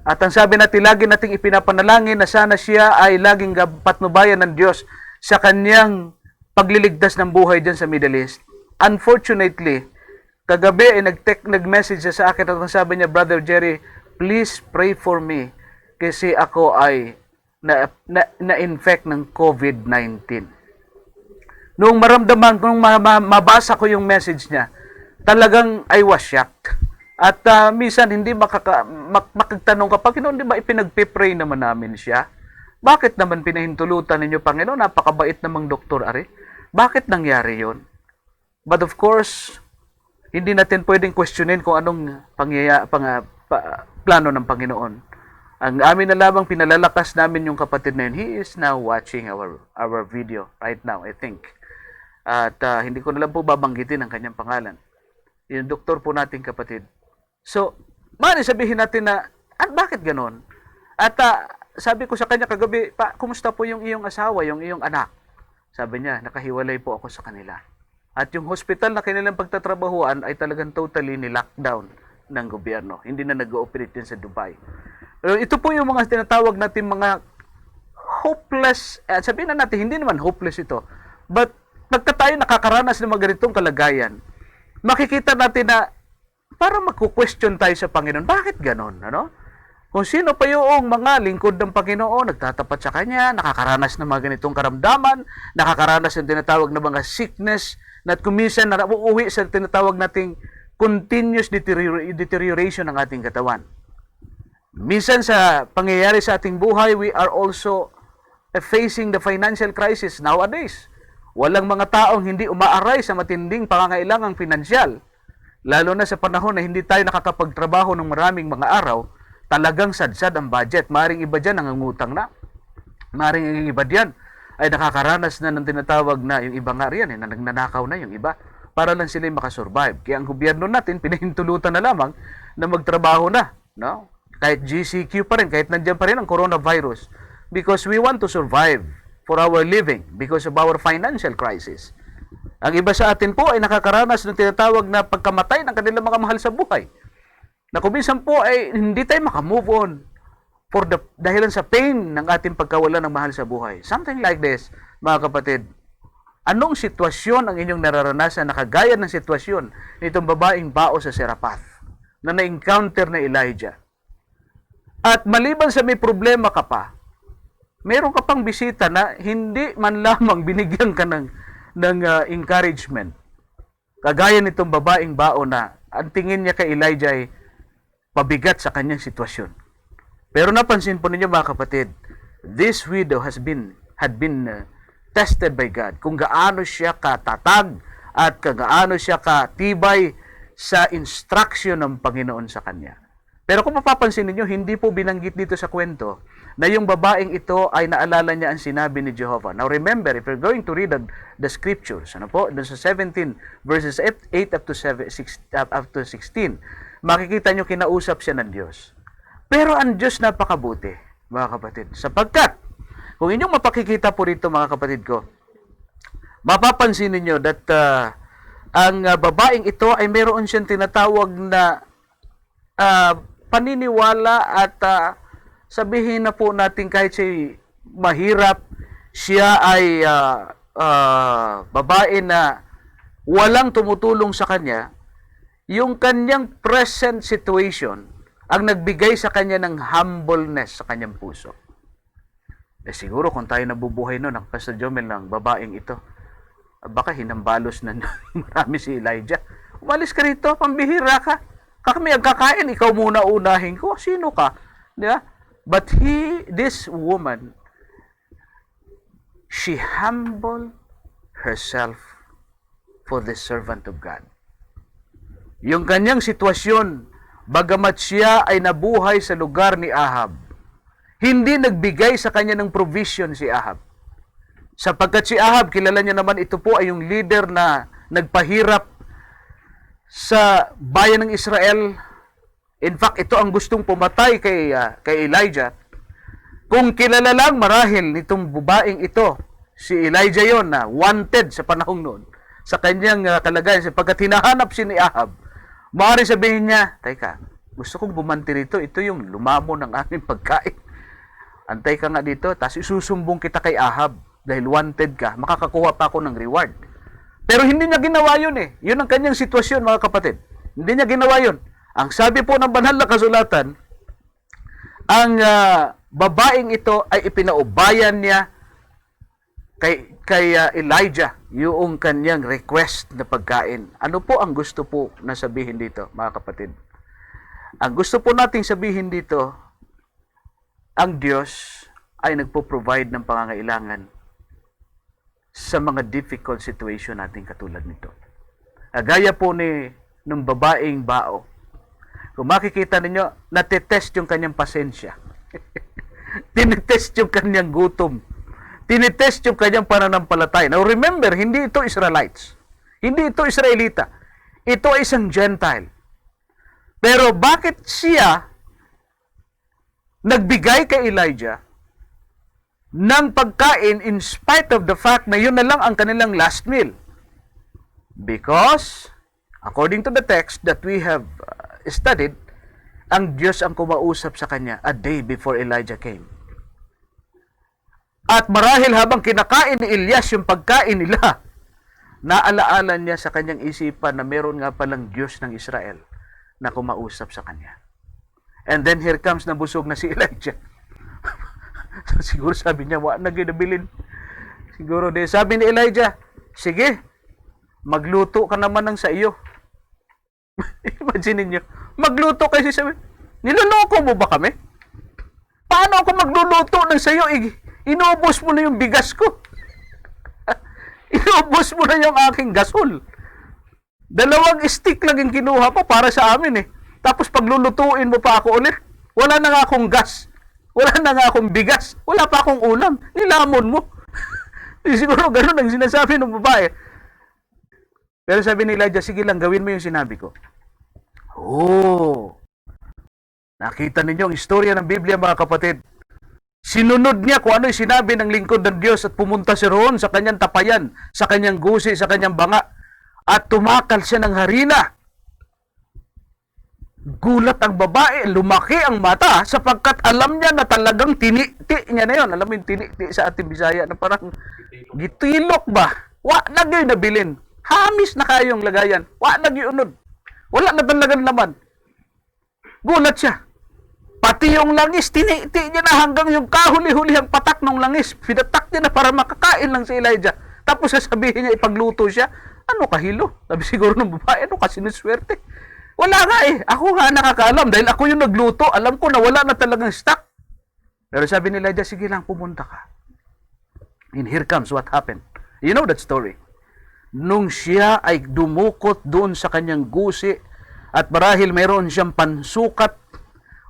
At ang sabi natin, lagi nating ipinapanalangin na sana siya ay laging patnubayan ng Diyos sa kanyang pagliligtas ng buhay dyan sa Middle East. Unfortunately, kagabi ay nag-message siya sa akin at ang sabi niya, Brother Jerry, please pray for me kasi ako ay na-infect ng COVID-19. Nung mabasa ko yung message niya, talagang I was shocked. At minsan hindi makagtanong ka, Panginoon, di ba ipinagpipray naman namin siya? Bakit naman pinahintulutan ninyo, Panginoon? Napakabait namang doktor, Ari. Bakit nangyari yon? But of course, hindi natin pwedeng questionin kung anong plano ng Panginoon. Ang amin na lamang pinalalakas namin yung kapatid na yun. He is now watching our video right now, I think. At hindi ko na lang po babanggitin ang kanyang pangalan. Yung doktor po nating kapatid. So, mali sabihin natin na, bakit ganon? At sabi ko sa kanya kagabi, kumusta po yung iyong asawa, yung iyong anak? Sabi niya, nakahiwalay po ako sa kanila. At yung hospital na kanilang pagtatrabahuan ay talagang totally ni-lockdown ng gobyerno. Hindi na nag-ooperate din sa Dubai. Pero ito po yung mga tinatawag natin mga hopeless, sabihin na natin, hindi naman hopeless ito. But pagka tayo nakakaranas ng mga ganitong kalagayan, makikita natin na parang magku-question tayo sa Panginoon. Bakit ganon? Ano? Kung sino pa yung mga lingkod ng Panginoon, nagtatapat sa Kanya, nakakaranas ng mga ganitong karamdaman, nakakaranas ng tinatawag na mga sickness, na kuminsan na uuwi sa tinatawag nating continuous deterioration ng ating katawan. Minsan sa pangyayari sa ating buhay, we are also facing the financial crisis nowadays. Walang mga taong hindi umaaray sa matinding pangangailangang pinansyal. Lalo na sa panahon na hindi tayo nakakapagtrabaho ng maraming mga araw, talagang sadsad ang budget. Maring iba dyan nangungutang na. Maring iba dyan ay nakakaranas na ng tinatawag na yung iba nga riyan, na nagnanakaw na yung iba para lang sila makasurvive. Kaya ang gobyerno natin, pinahintulutan na lamang na magtrabaho na. No? Kahit GCQ pa rin, kahit nandiyan pa rin ang coronavirus. Because we want to survive for our living because of our financial crisis. Ang iba sa atin po ay nakakaranas ng tinatawag na pagkamatay ng kanilang mga mahal sa buhay. Na kuminsan po ay hindi tayo makamove on dahilan sa pain ng ating pagkawala ng mahal sa buhay. Something like this, mga kapatid. Anong sitwasyon ang inyong nararanasan na kagaya ng sitwasyon nitong babaeng bao sa Serapath na na-encounter na Elijah? At maliban sa may problema ka pa, meron ka pang bisita na hindi man lamang binigyan ka ng encouragement. Kagaya nitong babaeng bao na ang tingin niya kay Elijah ay pabigat sa kanyang sitwasyon. Pero napansin po ninyo mga kapatid, this widow had been tested by God. Kung gaano siya katatag at kung gaano siya katibay sa instruction ng Panginoon sa kanya. Pero kung mapapansin ninyo, hindi po binanggit dito sa kwento na yung babaeng ito ay naalala niya ang sinabi ni Jehovah. Now remember, if you're going to read the scriptures, ano po, dun sa 17 verses 8 up to 16, makikita nyo kinausap siya ng Diyos. Pero ang Diyos napakabuti, mga kapatid, sapagkat, kung inyong mapakikita po rito mga kapatid ko, mapapansin ninyo that ang babaeng ito ay meron siyang tinatawag na paniniwala at sabihin na po natin kahit siya mahirap, siya ay babae na walang tumutulong sa kanya, yung kanyang present situation ang nagbigay sa kanya ng humbleness sa kanyang puso. Siguro kung tayo nabubuhay noon, Pastor Jomel, ng babaeng ito, baka hinambalos na marami si Elijah. Umalis ka rito, pambihira ka. Kami ang kakain, ikaw muna unahin ko. Sino ka? Diba? But this woman she humbled herself for the servant of God. Yung kanyang sitwasyon, bagamat siya ay nabuhay sa lugar ni Ahab, hindi nagbigay sa kanya ng provision si Ahab. Sapagkat si Ahab, kilala niya naman, ito po ay yung leader na nagpahirap sa bayan ng Israel. In fact, ito ang gustong pumatay kay Elijah. Kung kilala lang marahil nitong babaeng ito, si Elijah yon na wanted sa panahong noon, sa kanyang kalagayan, sapagkat hinahanap si ni Ahab, maaari sabihin niya, teka, gusto kong bumanti rito, ito yung lumamo ng aming pagkain. Antay ka nga dito, tapos isusumbong kita kay Ahab, dahil wanted ka, makakakuha pa ako ng reward. Pero hindi niya ginawa yun eh. Yun ang kanyang sitwasyon, mga kapatid. Hindi niya ginawa yun. Ang sabi po ng banal na kasulatan, ang babaeng ito ay ipinaubayan niya kay Elijah yung kanyang request na pagkain. Ano po ang gusto po na sabihin dito, mga kapatid? Ang gusto po nating sabihin dito, ang Diyos ay nagpo-provide ng pangangailangan sa mga difficult situation natin katulad nito. Gaya po ng babaeng bao. Kung makikita ninyo, natetest yung kanyang pasensya. Tinetest yung kanyang gutom. Tinetest yung kanyang pananampalataya. Now remember, hindi ito Israelites. Hindi ito Israelita. Ito ay isang Gentile. Pero bakit siya nagbigay kay Elijah ng pagkain in spite of the fact na yun na lang ang kanilang last meal? Because, according to the text that we have studied, ang Diyos ang kumausap sa kanya a day before Elijah came. At marahil habang kinakain ni Elias yung pagkain nila, naalaala niya sa kanyang isipan na meron nga palang Diyos ng Israel na kumausap sa kanya. And then here comes na busog na si Elijah. Siguro sabi niya, wala na ginabilin. Siguro din. Sabi ni Elijah, sige, magluto ka naman ng sa iyo. Imagine niyo, magluto kasi sabi, niloloko mo ba kami? Paano ako magluluto ng sa iyo? Inubos mo na yung bigas ko. Inubos mo na yung aking gasol. 2 stick lang yung kinuha pa para sa amin eh. Tapos paglulutuin mo pa ako ulit, wala na nga akong gas. Wala na nga akong bigas. Wala pa akong ulam. Nilamon mo. Siguro ganun ang sinasabi ng babae. Pero sabi ni Elijah, sige lang, gawin mo yung sinabi ko. Oh! Nakita ninyo ang istorya ng Biblia, mga kapatid. Sinunod niya kung ano yung sinabi ng lingkod ng Diyos at pumunta siya roon sa kanyang tapayan, sa kanyang gusi, sa kanyang banga. At tumakal siya ng harina. Gulat ang babae, lumaki ang mata sapagkat alam niya na talagang tiniti niya na yun. Alam mo yung tiniti sa ating Bisaya na parang gitilok ba? Wa na gyud nabilin. Hamis na kayong lagayan. Wa na gyud. Wala na talagang laman. Gulat siya. Pati yung langis, tiniti niya na hanggang yung kahuli-huli ang patak ng langis. Pinatak niya na para makakain lang si Elijah. Tapos sasabihin niya, ipagluto siya. Ano kahilo? Sabi siguro ng babae, ano kasi niswerte? Wala nga eh. Ako nga nakakaalam dahil ako yung nagluto. Alam ko na wala na talagang stock. Pero sabi ni Elijah, sige lang, pumunta ka. And here comes what happened. You know that story. Nung siya ay dumukot doon sa kanyang gusi at marahil mayroon siyang pansukat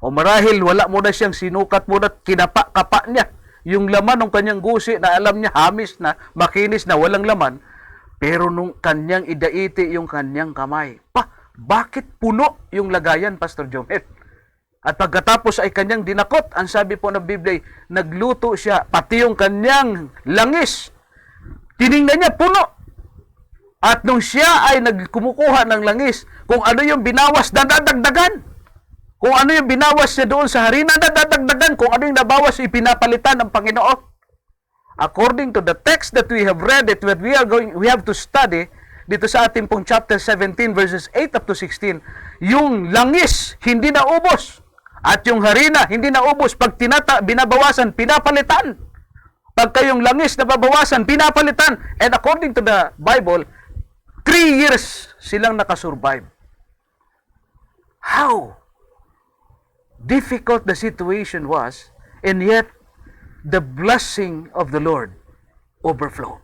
o marahil wala mo na siyang sinukat mo na kinapa-kapa niya yung laman ng kanyang gusi na alam niya hamis na, makinis na, walang laman. Pero nung kanyang idaiti yung kanyang kamay, bakit puno yung lagayan, Pastor Jomel? At pagkatapos ay kanyang dinakot, ang sabi po ng Biblia, nagluto siya, pati yung kanyang langis. Tiningnan niya, puno. At nung siya ay nagkumukuha ng langis, kung ano yung binawas, dadagdagan. Kung ano yung binawas niya doon sa harina, dadagdagan. Kung ano yung nabawas, ipinapalitan ng Panginoon. According to the text that we have read, that we have to study, dito sa ating pong chapter 17 verses 8 up to 16, yung langis hindi na ubos at yung harina hindi na ubos. Pag binabawasan, pinapalitan. Pagka yung langis na babawasan, pinapalitan. And according to the Bible, 3 years silang nakasurvive. How difficult the situation was, and yet the blessing of the Lord overflow.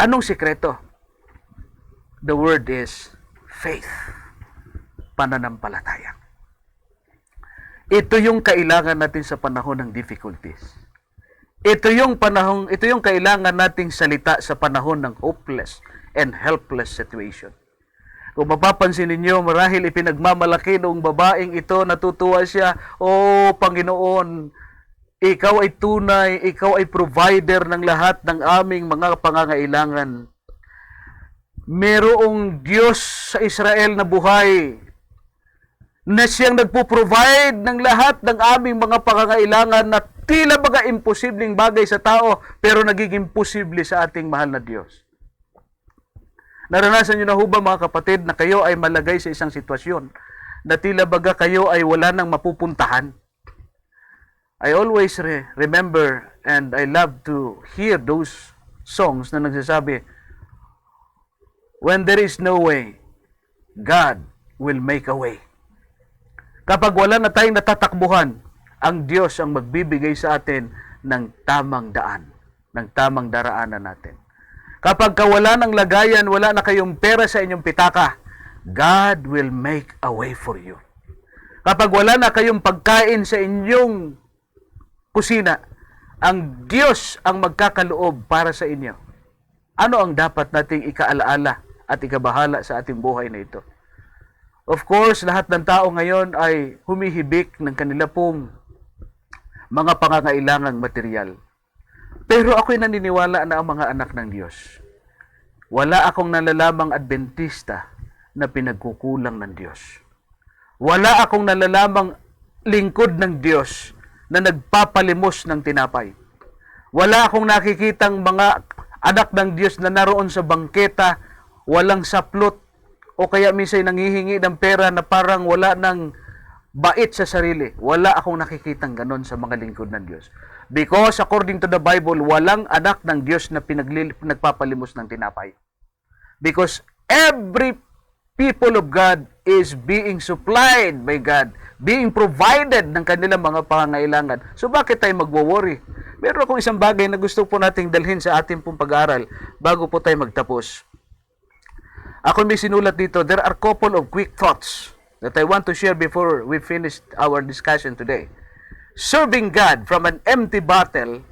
Anong sikreto? The word is faith. Pananampalataya. Ito yung kailangan natin sa panahon ng difficulties. Ito yung kailangan nating salita sa panahon ng hopeless and helpless situation. Kung mapapansin ninyo, marahil ipinagmamalaki noong babaeng ito, natutuwa siya, "Oh, Panginoon, ikaw ay tunay, ikaw ay provider ng lahat ng aming mga pangangailangan. Merong Diyos sa Israel na buhay, na siyang nagpo-provide ng lahat ng aming mga pangangailangan na tila baga imposibleng bagay sa tao, pero nagiging posible sa ating mahal na Diyos." Naranasan nyo na ho ba, mga kapatid, na kayo ay malagay sa isang sitwasyon na tila baga kayo ay wala nang mapupuntahan? I always remember and I love to hear those songs na nagsasabi, "When there is no way, God will make a way." Kapag wala na tayong natatakbuhan, ang Diyos ang magbibigay sa atin ng tamang daan, ng tamang daraanan natin. Kapag wala ng lagayan, wala na kayong pera sa inyong pitaka, God will make a way for you. Kapag wala na kayong pagkain sa inyong kusina, ang Diyos ang magkakaloob para sa inyo. Ano ang dapat nating ikaalaala at ikabahala sa ating buhay na ito? Of course, lahat ng tao ngayon ay humihibik ng kanila pong mga pangangailangang material. Pero ako'y naniniwala na ang mga anak ng Diyos, wala akong nalalamang Adventista na pinagkukulang ng Diyos. Wala akong nalalamang lingkod ng Diyos na nagpapalimos ng tinapay. Wala akong nakikitang mga anak ng Diyos na naroon sa bangketa, walang saplot, o kaya minsan nanghihingi ng pera na parang wala ng bait sa sarili. Wala akong nakikitang ganon sa mga lingkod ng Diyos. Because according to the Bible, walang anak ng Diyos na nagpapalimos ng tinapay. Because every people of God is being supplied by God, being provided ng kanilang mga pangangailangan. So bakit tayo magwo-worry? Meron akong isang bagay na gusto po nating dalhin sa ating pong pag-aaral bago po tayo magtapos. Ako may sinulat dito, there are couple of quick thoughts that I want to share before we finish our discussion today. Serving God from an empty barrel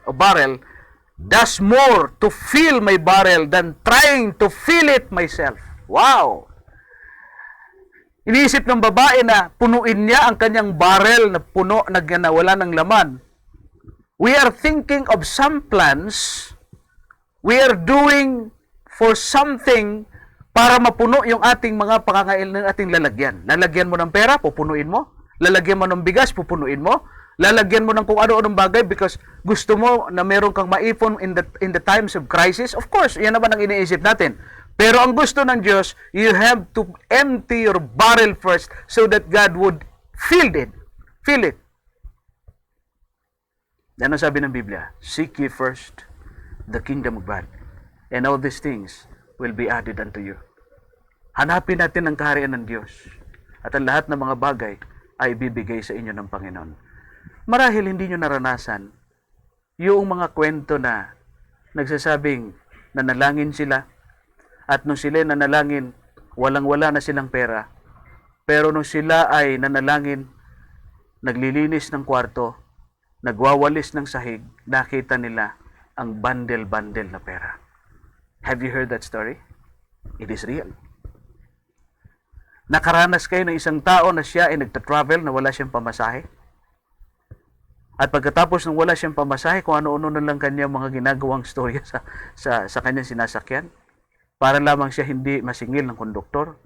does more to fill my barrel than trying to fill it myself. Wow! Iniisip ng babae na punuin niya ang kanyang barrel na puno na wala ng laman. We are thinking of some plans we are doing for something para mapuno yung ating mga pangangailangan, ating lalagyan. Lalagyan mo ng pera, pupunuin mo. Lalagyan mo ng bigas, pupunuin mo. Lalagyan mo ng kung ano-anong bagay because gusto mo na meron kang maipon in the times of crisis. Of course, yan naman ang iniisip natin. Pero ang gusto ng Diyos, you have to empty your barrel first so that God would fill it. Fill it. Yan ang sabi ng Biblia, seek ye first the kingdom of God, and all these things will be added unto you. Hanapin natin ang kaharian ng Diyos, at ang lahat ng mga bagay ay bibigay sa inyo ng Panginoon. Marahil hindi nyo naranasan yung mga kwento na nagsasabing nanalangin sila, at nung sila nanalangin, walang-wala na silang pera. Pero nung sila ay nanalangin, naglilinis ng kwarto, nagwawalis ng sahig, nakita nila ang bundle-bundle na pera. Have you heard that story? It is real. Nakaranas kayo ng isang tao na siya ay nagta-travel na wala siyang pamasahe? At pagkatapos ng wala siyang pamasahe, kung ano-ano na lang kanya mga ginagawang storya sa kanyang sinasakyan, para lamang siya hindi masingil ng konduktor.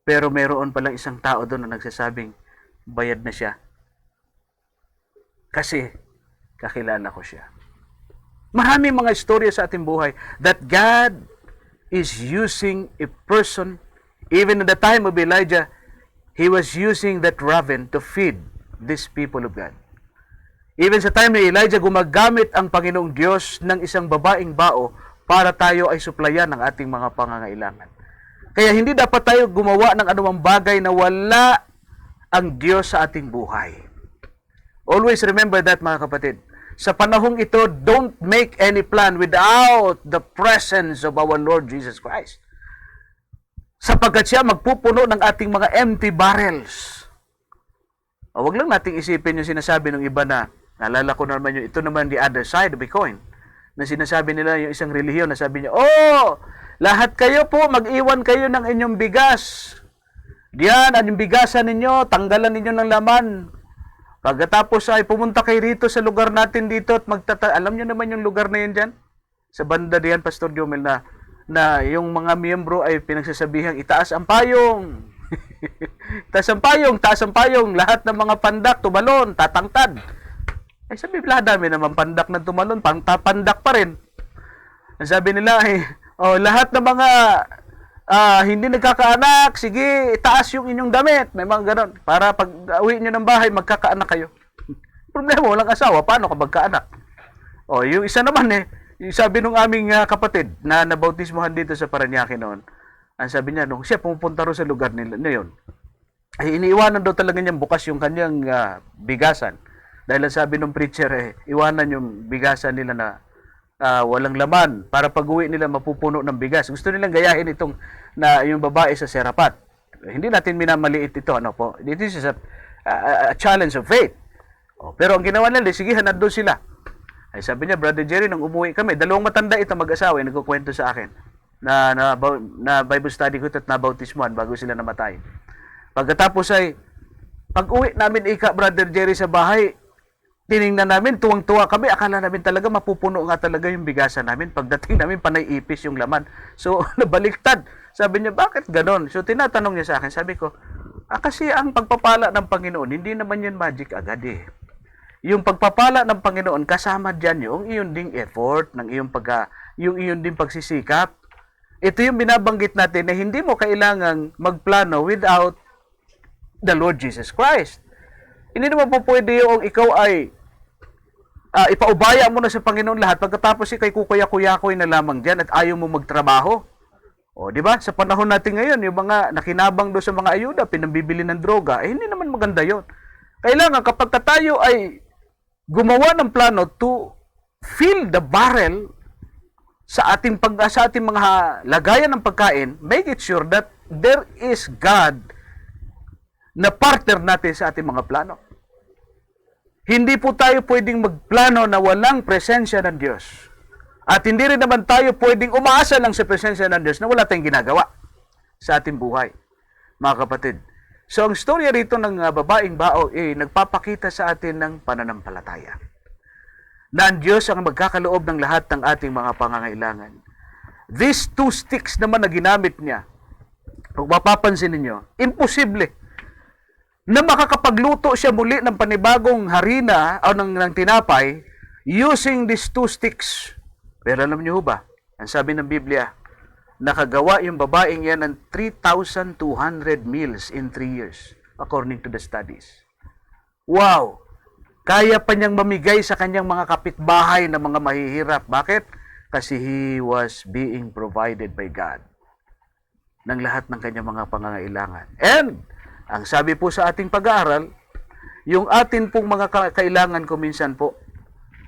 Pero mayroon palang isang tao doon na nagsasabing, bayad na siya. Kasi kakilala ko siya. Marami mga istorya sa ating buhay that God is using a person. Even in the time of Elijah, he was using that raven to feed these people of God. Even sa time ni Elijah, gumagamit ang Panginoong Diyos ng isang babaeng bao para tayo ay suplayan ng ating mga pangangailangan. Kaya hindi dapat tayo gumawa ng anumang bagay na wala ang Diyos sa ating buhay. Always remember that, mga kapatid. Sa panahong ito, don't make any plan without the presence of our Lord Jesus Christ. Sapagkat siya magpupuno ng ating mga empty barrels. O, wag lang nating isipin yung sinasabi ng iba na, naalala ko naman yung ito naman the other side of the coin, na sinasabi nila yung isang relihiyon na sabi niya, oh, lahat kayo po, mag-iwan kayo ng inyong bigas. Diyan, yung bigasan ninyo, tanggalan ninyo ng laman. Pagkatapos ay pumunta kayo rito sa lugar natin dito at alam niyo naman yung lugar na yun dyan? Sa banda diyan, Pastor Jomel, na yung mga miyembro ay pinagsasabihang itaas ang payong. taas ang payong. Lahat ng mga pandak, tumalon, tatangtad. Ay sabi, dami naman pandak na tumalon, pandak pa rin. Sabi nila, lahat ng mga hindi nagkakaanak, sige, itaas yung inyong damit. May mga ganon. Para pag uwi nyo ng bahay, magkakaanak kayo. Problema, walang asawa. Paano ka magkaanak? Yung isa naman yung sabi nung aming kapatid na nabautismohan dito sa Parañaque noon, ang sabi niya, nung siya pumupunta rin sa lugar nila yun, ay iniiwanan daw talaga niyang bukas yung kanyang bigasan. Dahil ang sabi ng preacher, iwanan yung bigasan nila na walang laman para pag-uwi nila mapupuno ng bigas. Gusto nilang gayahin itong na yung babae sa Serapat. Hindi natin minamaliit ito, ano po. This is a challenge of faith. Pero ang ginawa nila, sige, nandun sila. Ay sabi niya, Brother Jerry, nung umuwi kami, dalawang matanda ito mag-asawa, nagkukwento sa akin na Bible study ko at nabautismuhan bago sila namatay. Pagkatapos ay, pag-uwi namin Brother Jerry sa bahay, tiningnan namin, tuwang-tuwa kami. Akala namin talaga mapupuno nga talaga yung bigasan namin. Pagdating namin, panay ipis yung laman. So, nabaliktad. Sabi niya, bakit ganon? So, tinatanong niya sa akin. Sabi ko, kasi ang pagpapala ng Panginoon, hindi naman yan magic agad eh. Yung pagpapala ng Panginoon, kasama dyan yung iyon ding effort, yung iyon ding pagsisikap. Ito yung binabanggit natin na hindi mo kailangang magplano without the Lord Jesus Christ. Hindi naman po pwede yung ikaw ay ipaubaya mo na sa Panginoon lahat pagkatapos ikay kukuya-kuyakoy na lamang dyan at ayaw mo magtrabaho. Di ba? Sa panahon natin ngayon, yung mga nakinabang do sa mga ayuda, pinambibili ng droga, hindi naman maganda yon. Kailangan kapag tayo ay gumawa ng plano to fill the barrel sa ating mga lagayan ng pagkain, make it sure that there is God na partner natin sa ating mga plano. Hindi po tayo pwedeng magplano na walang presensya ng Diyos. At hindi rin naman tayo pwedeng umaasa lang sa presensya ng Diyos na wala tayong ginagawa sa ating buhay, mga kapatid. So, ang storya rito ng babaeng bao nagpapakita sa atin ng pananampalataya. Na ang Diyos ang magkakaloob ng lahat ng ating mga pangangailangan. These 2 sticks naman na ginamit niya, kung mapapansin ninyo, imposible na makakapagluto siya muli ng panibagong harina o ng tinapay using these 2 sticks. Pero alam niyo ba, ang sabi ng Biblia, nakagawa yung babaeng yan ng 3,200 meals in 3 years, according to the studies. Wow! Kaya pa niyang mamigay sa kanyang mga kapitbahay na mga mahihirap. Bakit? Kasi he was being provided by God ng lahat ng kanyang mga pangangailangan. And ang sabi po sa ating pag-aaral, yung atin pong mga kailangan ko minsan po,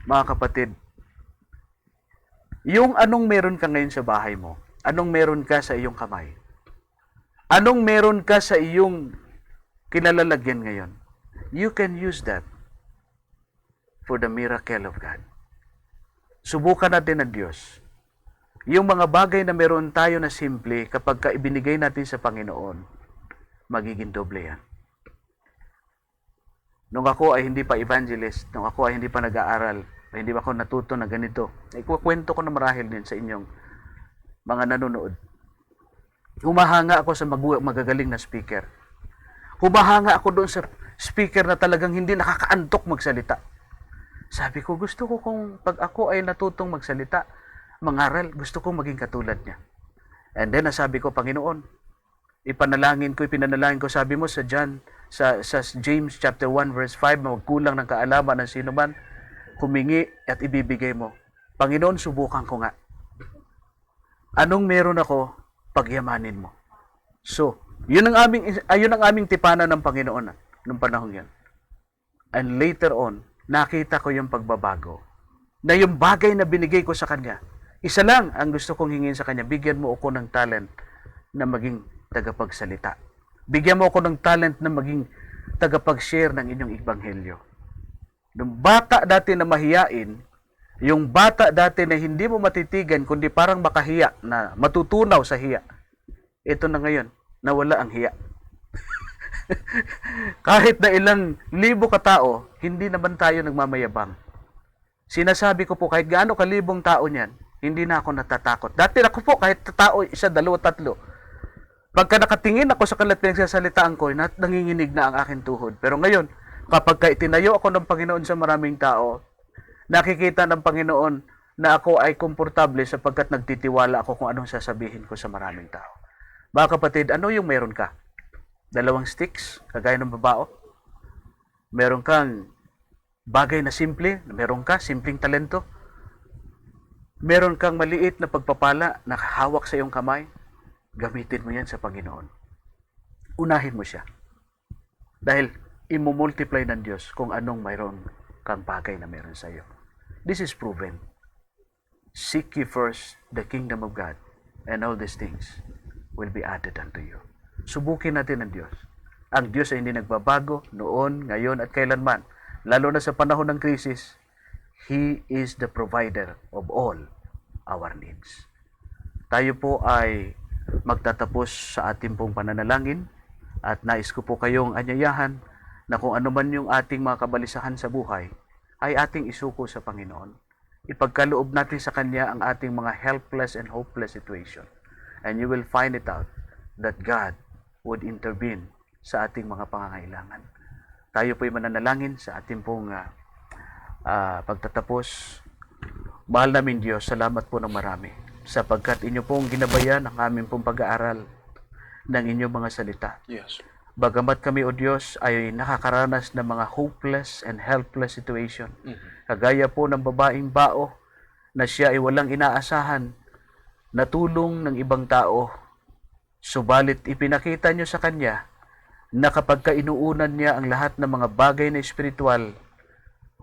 mga kapatid, yung anong meron ka ngayon sa bahay mo, anong meron ka sa iyong kamay, anong meron ka sa iyong kinalalagyan ngayon, you can use that for the miracle of God. Subukan natin ng Diyos. Yung mga bagay na meron tayo na simple, kapag ibinigay natin sa Panginoon, magiging doble yan. Nung ako ay hindi pa evangelist, nung ako ay hindi pa nag-aaral, hindi pa ako natuto na ganito, ikukwento ko na marahil din sa inyong mga nanonood. Humahanga ako sa magagaling na speaker. Humahanga ako doon sa speaker na talagang hindi nakakaantok magsalita. Sabi ko, gusto ko kung pag ako ay natutong magsalita, mangaral, gusto kong maging katulad niya. And then, nasabi ko, Panginoon, ipinanalangin ko, sabi mo sa James chapter 1 verse 5, magkulang ng kaalaman ng sino man, humingi at ibibigay mo. Panginoon, subukan ko nga. Anong meron ako, pagyamanin mo. So, yun ang aming tipanan ng Panginoon nung panahon yan. And later on, nakita ko yung pagbabago. Na yung bagay na binigay ko sa kanya, isa lang ang gusto kong hingin sa kanya, bigyan mo ako ng talent na maging tagapagsalita. Bigyan mo ako ng talent na maging tagapag-share ng inyong ebanghelyo. Yung bata dati na mahiyain, yung bata dati na hindi mo matitigan, kundi parang makahiya, na matutunaw sa hiya. Ito na ngayon, nawala ang hiya. Kahit na ilang libo katao, hindi naman tayo nagmamayabang. Sinasabi ko po, kahit gaano kalibong tao niyan, hindi na ako natatakot. Dati ako po, kahit tao, isa, dalawa, tatlo. Pagka nakatingin ako sa kanila pinagsasalitaan ko, nanginginig na ang aking tuhod. Pero ngayon, kapag itinayo ako ng Panginoon sa maraming tao, nakikita ng Panginoon na ako ay komportable sapagkat nagtitiwala ako kung anong sasabihin ko sa maraming tao. Mga kapatid, ano yung meron ka? 2 sticks, kagaya ng babao? Meron kang bagay na simple, meron ka simpleng talento? Meron kang maliit na pagpapala na hawak sa iyong kamay? Gamitin mo yan sa Panginoon. Unahin mo siya. Dahil imumultiply ng Diyos kung anong mayroon kang bagay na meron sa iyo. This is proven. Seek ye first the kingdom of God, and all these things will be added unto you. Subukin natin ang Diyos. Ang Diyos ay hindi nagbabago noon, ngayon, at kailanman. Lalo na sa panahon ng krisis, He is the provider of all our needs. Tayo po ay magtatapos sa ating pong pananalangin at nais ko po kayong anyayahan na kung ano man yung ating mga kabalisahan sa buhay ay ating isuko sa Panginoon. Ipagkaloob natin sa Kanya ang ating mga helpless and hopeless situation. And you will find it out that God would intervene sa ating mga pangangailangan. Tayo po'y mananalangin sa ating pong pagtatapos. Mahal namin Diyos, salamat po ng marami sapagkat inyo pong ginabayan ang aming pong pag-aaral ng inyong mga salita. Yes. Bagamat kami, O Diyos, ay nakakaranas ng mga hopeless and helpless situation. Kagaya po ng babaeng bao na siya ay walang inaasahan na tulong ng ibang tao. Subalit ipinakita nyo sa kanya na kapag kainuunan niya ang lahat ng mga bagay na espiritual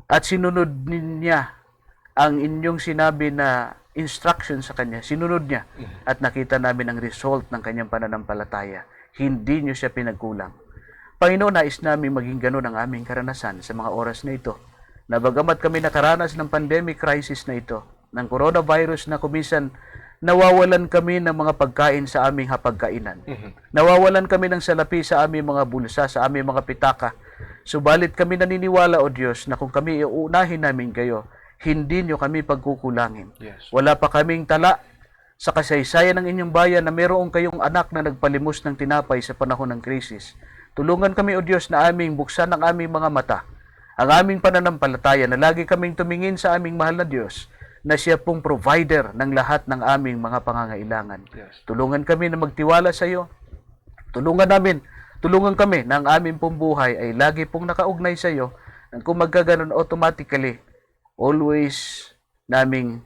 at sinunod niya ang inyong sinabi na instruction sa kanya, sinunod niya at nakita namin ang result ng kanyang pananampalataya. Hindi niyo siya pinagkulang. Panginoon, nais namin maging ganun ang aming karanasan sa mga oras na ito. Na bagamat kami nakaranas ng pandemic crisis na ito, ng coronavirus na kuminsan nawawalan kami ng mga pagkain sa aming hapagkainan. Nawawalan kami ng salapi sa aming mga bulsa, sa aming mga pitaka. Subalit kami naniniwala, O Diyos, na kung kami iuunahin namin kayo, hindi nyo kami pagkukulangin. Yes. Wala pa kaming tala sa kasaysayan ng inyong bayan na mayroong kayong anak na nagpalimos ng tinapay sa panahon ng krisis. Tulungan kami, O Diyos, na aming buksan ang aming mga mata, ang aming pananampalataya, na lagi kaming tumingin sa aming mahal na Diyos, na siya pong provider ng lahat ng aming mga pangangailangan. Yes. Tulungan kami na magtiwala sa iyo. Tulungan kami na ang aming pong buhay ay lagi pong nakaugnay sa iyo. At kung magkaganon, automatically, always naming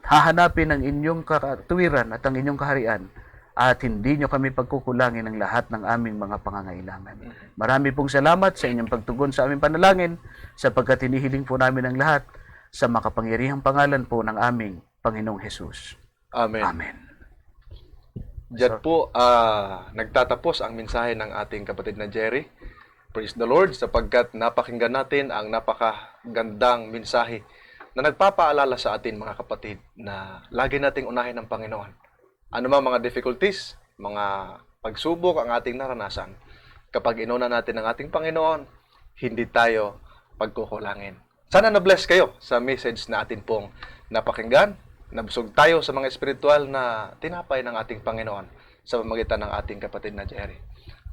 hahanapin ang inyong katuwiran at ang inyong kaharian at hindi nyo kami pagkukulangin ng lahat ng aming mga pangangailangan. Marami pong salamat sa inyong pagtugon sa aming panalangin sapagkat hinihiling po namin ang lahat sa makapangyarihang pangalan po ng aming Panginoong Hesus. Amen. Amen. Diyan po nagtatapos ang mensahe ng ating kapatid na Jerry. Praise the Lord sapagkat napakinggan natin ang napakagandang mensahe na nagpapaalala sa atin mga kapatid na lagi nating unahin ang Panginoon. Ano man mga difficulties, mga pagsubok ang ating naranasan, kapag inuna natin ang ating Panginoon, hindi tayo pagkukulangin. Sana na-bless kayo sa message na atin pong napakinggan. Nabusog tayo sa mga espiritual na tinapay ng ating Panginoon sa pamamagitan ng ating kapatid na Jerry.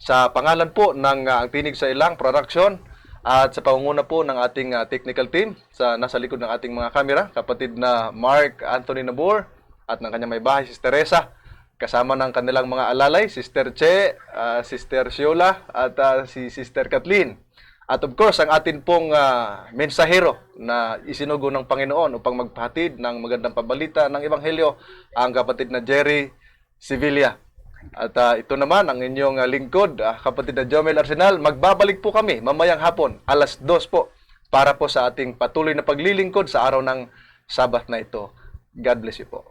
Sa pangalan po ng Tinig sa Ilang Production at sa pangunguna po ng ating technical team sa nasa likod ng ating mga kamera, kapatid na Mark Anthony Nabor at ng kanyang may bahay, Sister Teresa, kasama ng kanilang mga alalay, Sister Che, Sister Siola at si Sister Kathleen. At of course, ang atin pong mensahero na isinugo ng Panginoon upang magpahatid ng magandang pabalita ng Ebanghelyo, ang kapatid na Jerry Sevilla. At ito naman ang inyong lingkod, kapatid na Jomel Arsenal. Magbabalik po kami mamayang hapon, alas 2 po, para po sa ating patuloy na paglilingkod sa araw ng Sabat na ito. God bless you po.